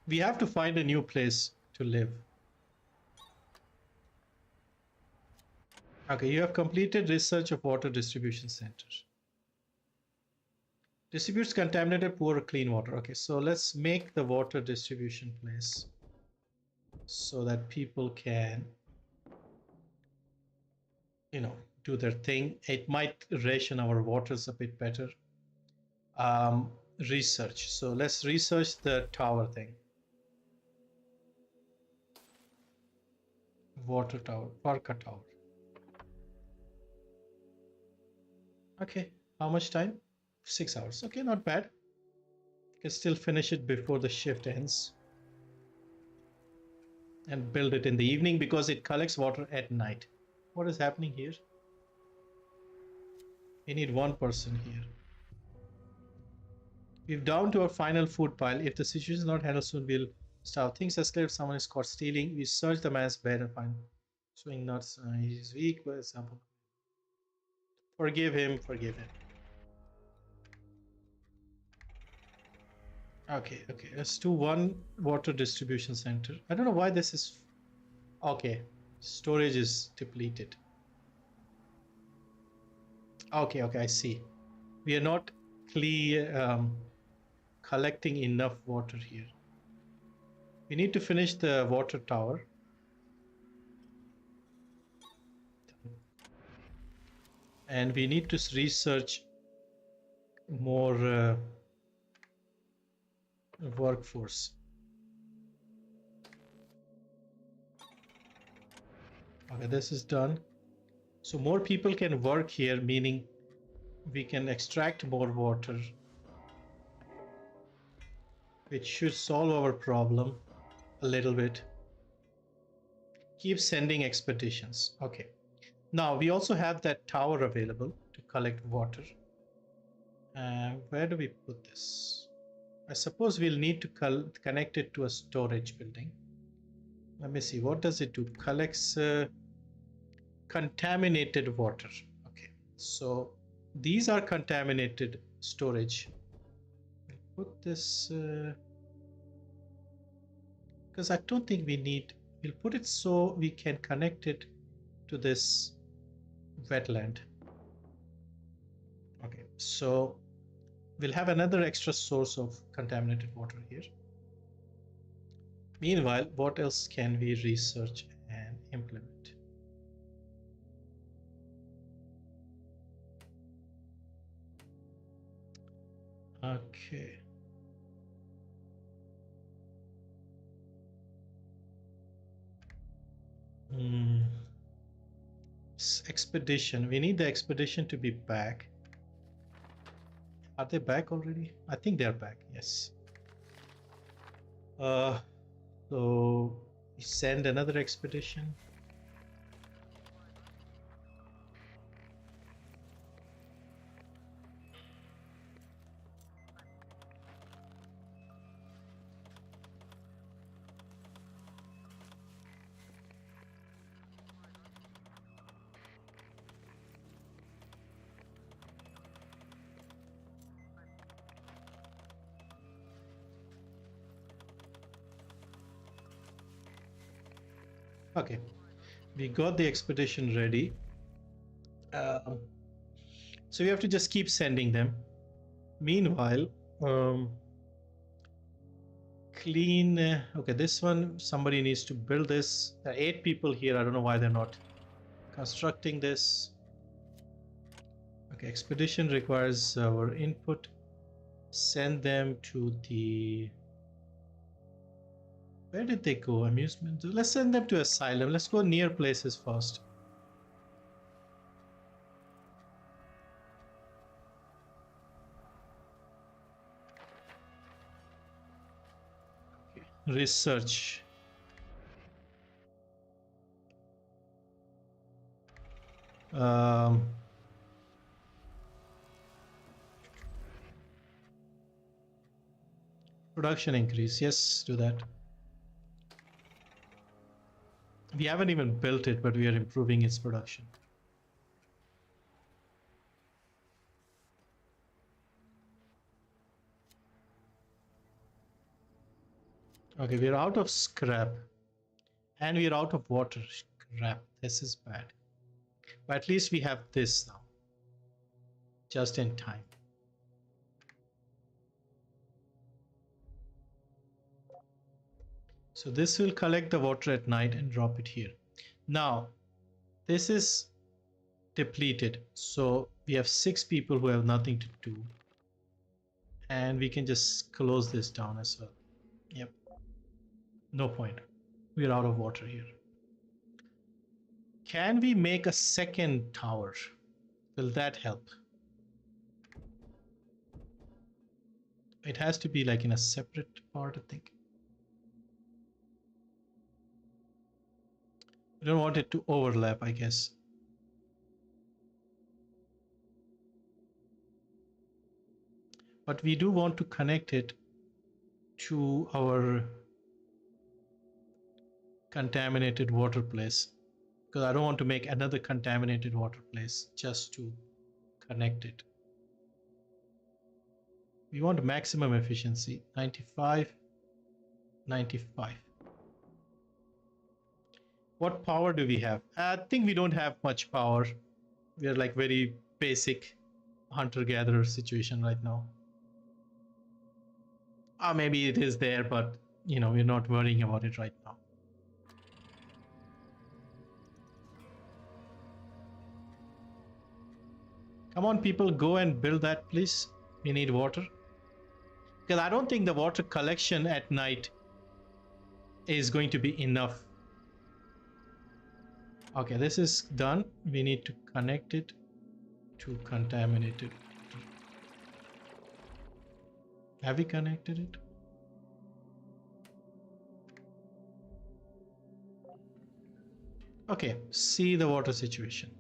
We have to find a new place to live. Okay, you have completed research of water distribution center. Distributes contaminated, poor, or clean water. Okay, so let's make the water distribution place so that people can, you know, do their thing. It might ration our waters a bit better. Um, Research. So let's research the tower thing. Water tower, Parka tower. Okay, how much time? 6 hours. Okay, not bad. Can still finish it before the shift ends and build it in the evening because it collects water at night. What is happening here? We need one person here. We're down to our final food pile. If the situation is not handled soon, we'll starve. Things escalate if someone is caught stealing. We search the man's bed and find swing nuts. He's weak, for example. Forgive him, forgive him. Okay, okay. Let's do one water distribution center. I don't know why this is. Okay, storage is depleted. Okay, okay, I see. We are not collecting enough water here. We need to finish the water tower. And we need to research more workforce. Okay, this is done. So more people can work here, meaning we can extract more water, which should solve our problem a little bit. Keep sending expeditions. Okay. Now we also have that tower available to collect water. Where do we put this? I suppose we'll need to connect it to a storage building. Let me see. What does it do? Collects contaminated water. Okay. So these are contaminated storage. We'll put this because I don't think we need. We'll put it so we can connect it to this wetland. Okay, so we'll have another extra source of contaminated water here. Meanwhile, what else can we research and implement? Okay. Expedition. We need the expedition to be back. Are they back already? I think they're back. Yes. So we send another expedition. Okay, we got the expedition ready. So we have to just keep sending them. Meanwhile, clean. Okay, this one, somebody needs to build this. There are 8 people here. I don't know why they're not constructing this. Okay, expedition requires our input. Send them to the. Where did they go? Amusement. Let's send them to asylum. Let's go near places first. Okay. Research. Production increase. Yes, do that. We haven't even built it, but we are improving its production. Okay, we're out of scrap. And we're out of water. Crap, this is bad. But at least we have this now, just in time. So this will collect the water at night and drop it here. Now, this is depleted. So we have 6 people who have nothing to do. And we can just close this down as well. Yep. No point. We're out of water here. Can we make a second tower? Will that help? It has to be like in a separate part, I think. We don't want it to overlap, I guess. But we do want to connect it to our contaminated water place, because I don't want to make another contaminated water place just to connect it. We want maximum efficiency, 95, 95. What power do we have? I think we don't have much power. We're like very basic hunter-gatherer situation right now. Maybe it is there, but you know, we're not worrying about it right now. Come on, people, go and build that, please. We need water. Because I don't think the water collection at night is going to be enough. Okay, this is done. We need to connect it to contaminated water. Have we connected it? Okay, see the water situation.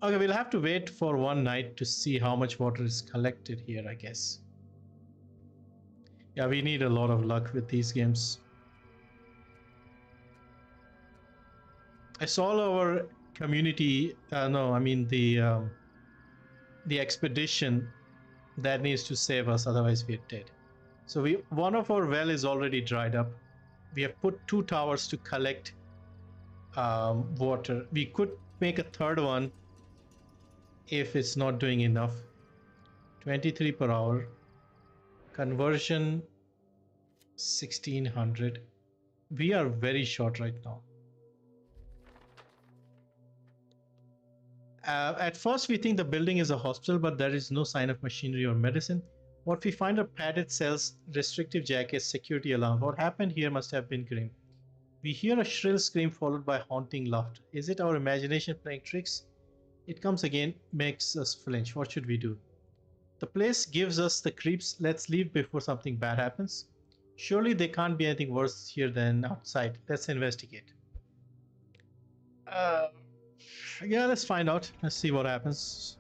Okay, we'll have to wait for one night to see how much water is collected here, I guess. Yeah, we need a lot of luck with these games. I saw our community, the expedition that needs to save us, otherwise we're dead. So one of our well is already dried up. We have put 2 towers to collect water. We could make a third one if it's not doing enough. 23 per hour. Conversion 1600. We are very short right now. At first we think the building is a hospital, but there is no sign of machinery or medicine. What we find are padded cells, restrictive jackets, security alarms. What happened here must have been grim. We hear a shrill scream followed by haunting laughter. Is it our imagination playing tricks? It comes again, makes us flinch. What should we do? The place gives us the creeps. Let's leave before something bad happens. Surely there can't be anything worse here than outside. Let's investigate. Yeah, let's find out. Let's see what happens.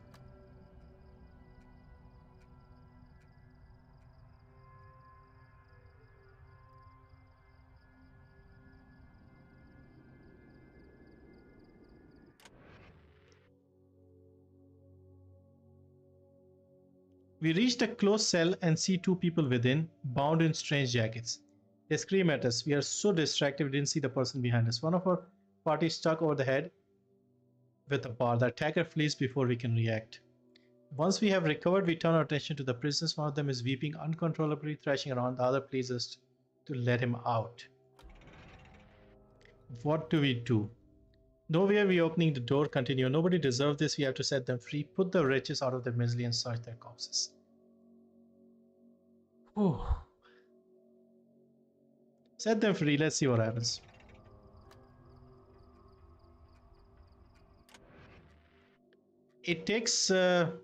We reached a closed cell and see 2 people within, bound in strange jackets. They scream at us. We are so distracted we didn't see the person behind us. One of our party struck over the head with a bar. The attacker flees before we can react. Once we have recovered, we turn our attention to the prisoners. One of them is weeping uncontrollably, thrashing around. The other pleads us to let him out. What do we do? Nowhere we opening the door. Continue. Nobody deserves this. We have to set them free. Put the wretches out of their misery and search their corpses. Whew. Set them free. Let's see what happens. It takes a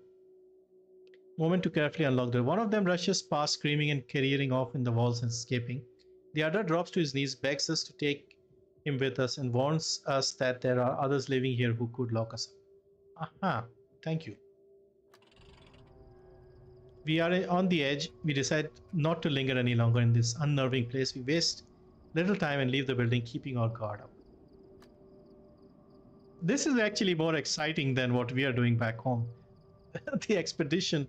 moment to carefully unlock the door. One of them rushes past, screaming and careering off in the walls and escaping. The other drops to his knees, begs us to take him with us, and warns us that there are others living here who could lock us up. Aha, thank you. We are on the edge. We decide not to linger any longer in this unnerving place. We waste little time and leave the building, keeping our guard up. This is actually more exciting than what we are doing back home. The expedition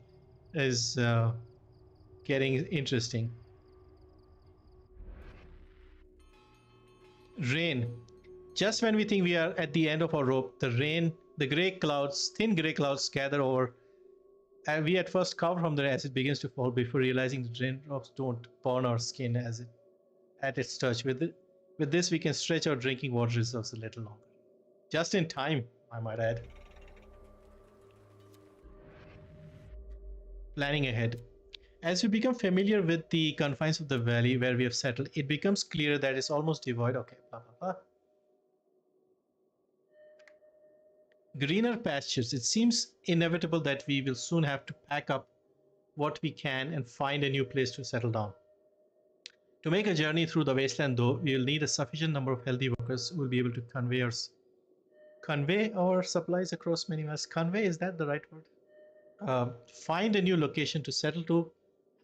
is getting interesting. Rain. Just when we think we are at the end of our rope, the gray clouds, thin gray clouds gather over. And we at first cover from there as it begins to fall before realizing the raindrops don't burn our skin at its touch. With this, we can stretch our drinking water reserves a little longer. Just in time, I might add. Planning ahead. As we become familiar with the confines of the valley where we have settled, it becomes clear that it's almost devoid. Okay, blah, blah, blah. Greener pastures. It seems inevitable that we will soon have to pack up what we can and find a new place to settle down. To make a journey through the wasteland, though, we will need a sufficient number of healthy workers who will be able to convey our supplies across many miles. Convey, is that the right word? Find a new location to settle to.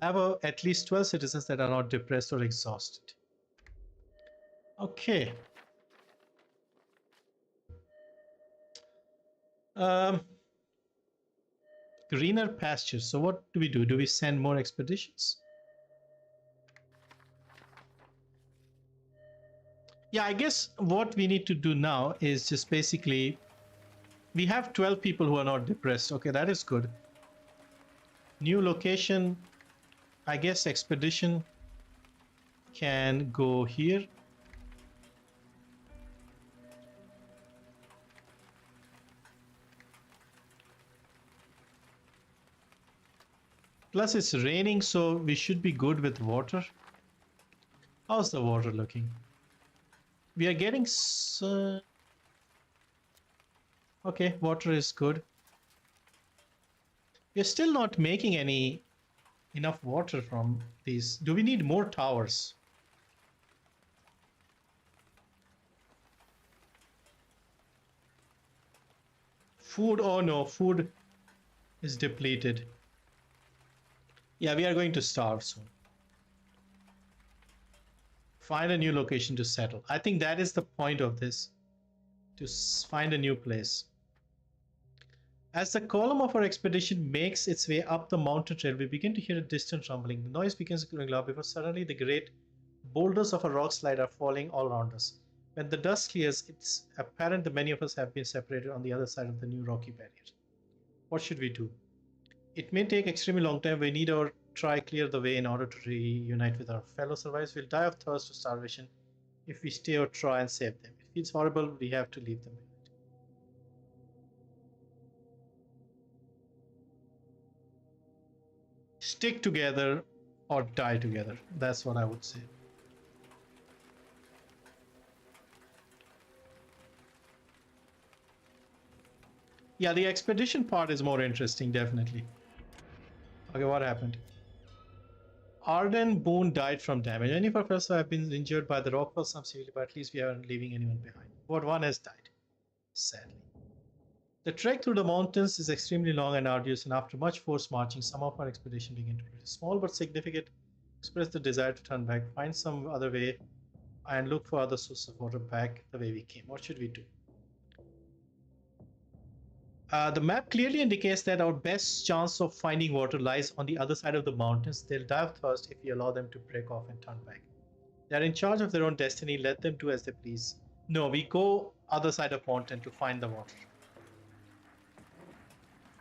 Have at least 12 citizens that are not depressed or exhausted. Okay. Greener pastures. So what do we do? Do we send more expeditions? Yeah, I guess what we need to do now is just basically, we have 12 people who are not depressed. Okay, that is good. New location, I guess expedition can go here. Plus it's raining, so we should be good with water. How's the water looking? We are getting okay, water is good. We're still not making enough water from these. Do we need more towers? Food, oh no, food is depleted. Yeah, we are going to starve soon. Find a new location to settle. I think that is the point of this, to find a new place. As the column of our expedition makes its way up the mountain trail, we begin to hear a distant rumbling. The noise begins growing loud before suddenly the great boulders of a rock slide are falling all around us. When the dust clears, it's apparent that many of us have been separated on the other side of the new rocky barrier. What should we do? It may take extremely long time. We need our try clear the way in order to reunite with our fellow survivors. We'll die of thirst or starvation if we stay or try and save them. It feels horrible. We have to leave them. Stick together or die together. That's what I would say. Yeah, the expedition part is more interesting, definitely. Okay, what happened? Arden Boone died from damage. Many of our fellows have been injured by the rockfall, some severely, but at least we aren't leaving anyone behind. But one has died, sadly. The trek through the mountains is extremely long and arduous, and after much forced marching, some of our expedition begin to produce. Small but significant, express the desire to turn back, find some other way, and look for other sources of water back the way we came. What should we do? The map clearly indicates that our best chance of finding water lies on the other side of the mountains. They'll die of thirst if we allow them to break off and turn back. They're in charge of their own destiny. Let them do as they please. No, we go other side of mountain to find the water.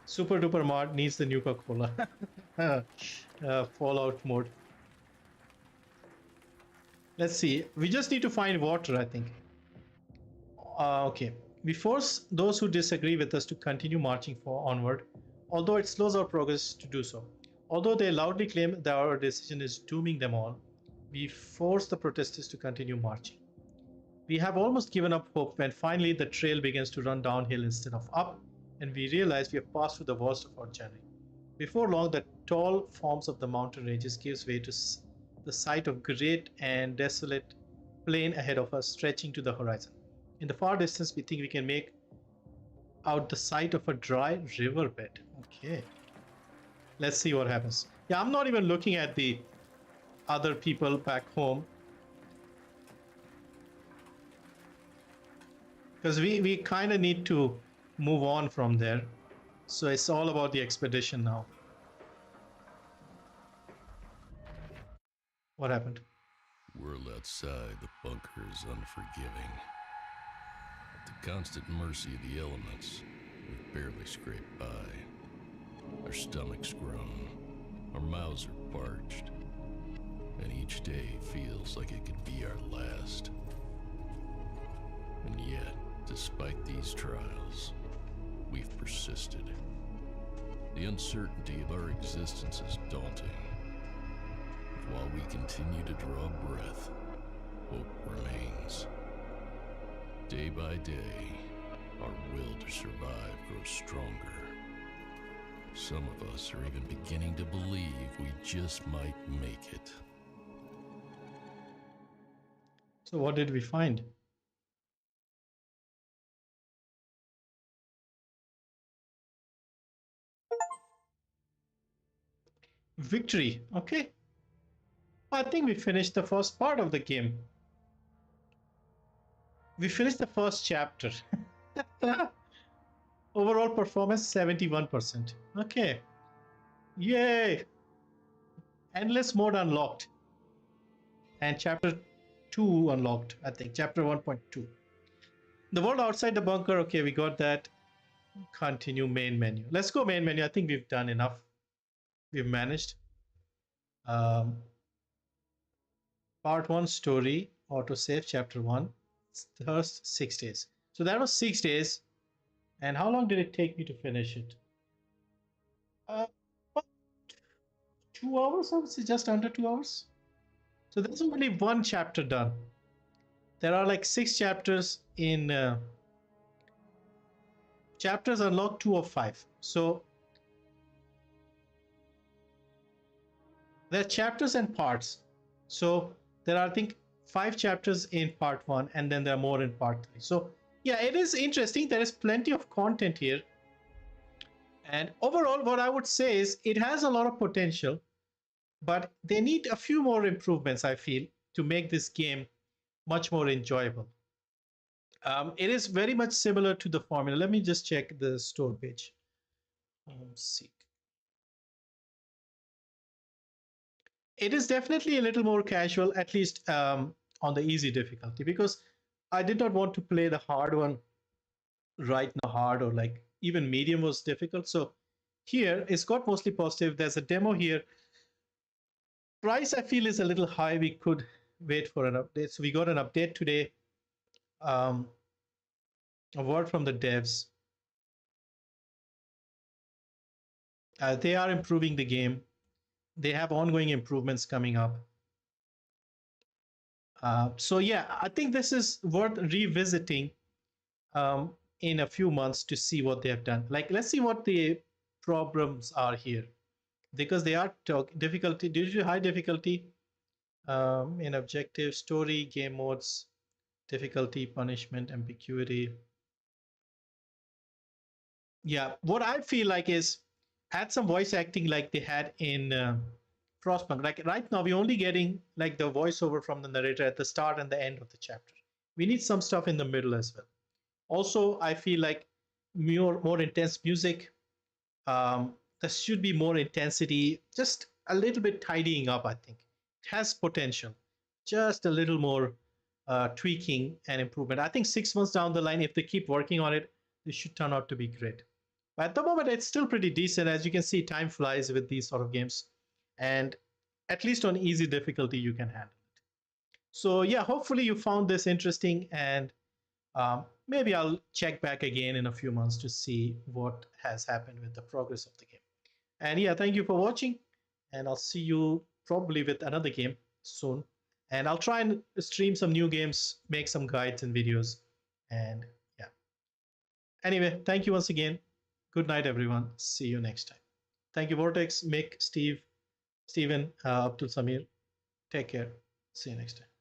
Super Duper Mart needs the Nuka-Cola. Fallout mode. Let's see. We just need to find water, I think. Okay. We force those who disagree with us to continue marching onward, although it slows our progress to do so. Although they loudly claim that our decision is dooming them all, we force the protesters to continue marching. We have almost given up hope when finally the trail begins to run downhill instead of up, and we realize we have passed through the worst of our journey. Before long, the tall forms of the mountain ranges gives way to the sight of great and desolate plain ahead of us, stretching to the horizon. In the far distance, we think we can make out the sight of a dry riverbed. Okay. Let's see what happens. Yeah, I'm not even looking at the other people back home, because we kind of need to move on from there. So it's all about the expedition now. What happened? world outside the bunker is unforgiving. At the constant mercy of the elements, we've barely scraped by. Our stomachs groan, our mouths are parched, and each day feels like it could be our last. And yet, despite these trials, we've persisted. The uncertainty of our existence is daunting. But while we continue to draw breath, hope remains. Day by day, our will to survive grows stronger. Some of us are even beginning to believe we just might make it. So what did we find? Victory. Okay. I think we finished the first part of the game. We finished the first chapter. Overall performance 71%. Okay. Yay. Endless mode unlocked. And chapter 2 unlocked, I think. Chapter 1.2. The world outside the bunker. Okay, we got that. Continue main menu. Let's go main menu. I think we've done enough. We've managed. Part 1 story, autosave, chapter 1. First 6 days. So that was 6 days. And how long did it take me to finish it? About 2 hours, I would say, just under 2 hours. So there's only one chapter done. There are like 6 chapters in chapters unlocked 2 of 5. So there are chapters and parts. So there are, I think, 5 chapters in part 1, and then there are more in part 3. So yeah, it is interesting. There is plenty of content here. And overall, what I would say is it has a lot of potential, but they need a few more improvements, I feel, to make this game much more enjoyable. It is very much similar to the formula. Let me just check the store page. Homeseek. It is definitely a little more casual, at least on the easy difficulty, because I did not want to play the hard one right now. Hard or like even medium was difficult. So here it's got mostly positive. There's a demo here. Price I feel is a little high. We could wait for an update. So we got an update today. A word from the devs. They are improving the game. They have ongoing improvements coming up. So yeah, I think this is worth revisiting in a few months to see what they have done. Like, let's see what the problems are here, because they are difficulty, due to high difficulty in objective, story, game modes, difficulty, punishment, ambiguity. Yeah, what I feel like is add some voice acting like they had in Frostpunk. Like right now, we're only getting like the voiceover from the narrator at the start and the end of the chapter. We need some stuff in the middle as well. Also, I feel like more intense music. There should be more intensity, just a little bit tidying up, I think. It has potential. Just a little more tweaking and improvement. I think 6 months down the line, if they keep working on it, this should turn out to be great. But at the moment, it's still pretty decent. As you can see, time flies with these sort of games. And at least on easy difficulty, you can handle it. So yeah, hopefully you found this interesting, and maybe I'll check back again in a few months to see what has happened with the progress of the game. And yeah, thank you for watching, and I'll see you probably with another game soon. And I'll try and stream some new games, make some guides and videos. And yeah. Anyway, thank you once again. Good night, everyone. See you next time. Thank you, Vortex, Mick, Steve, Steven, Abdul Samir. Take care. See you next time.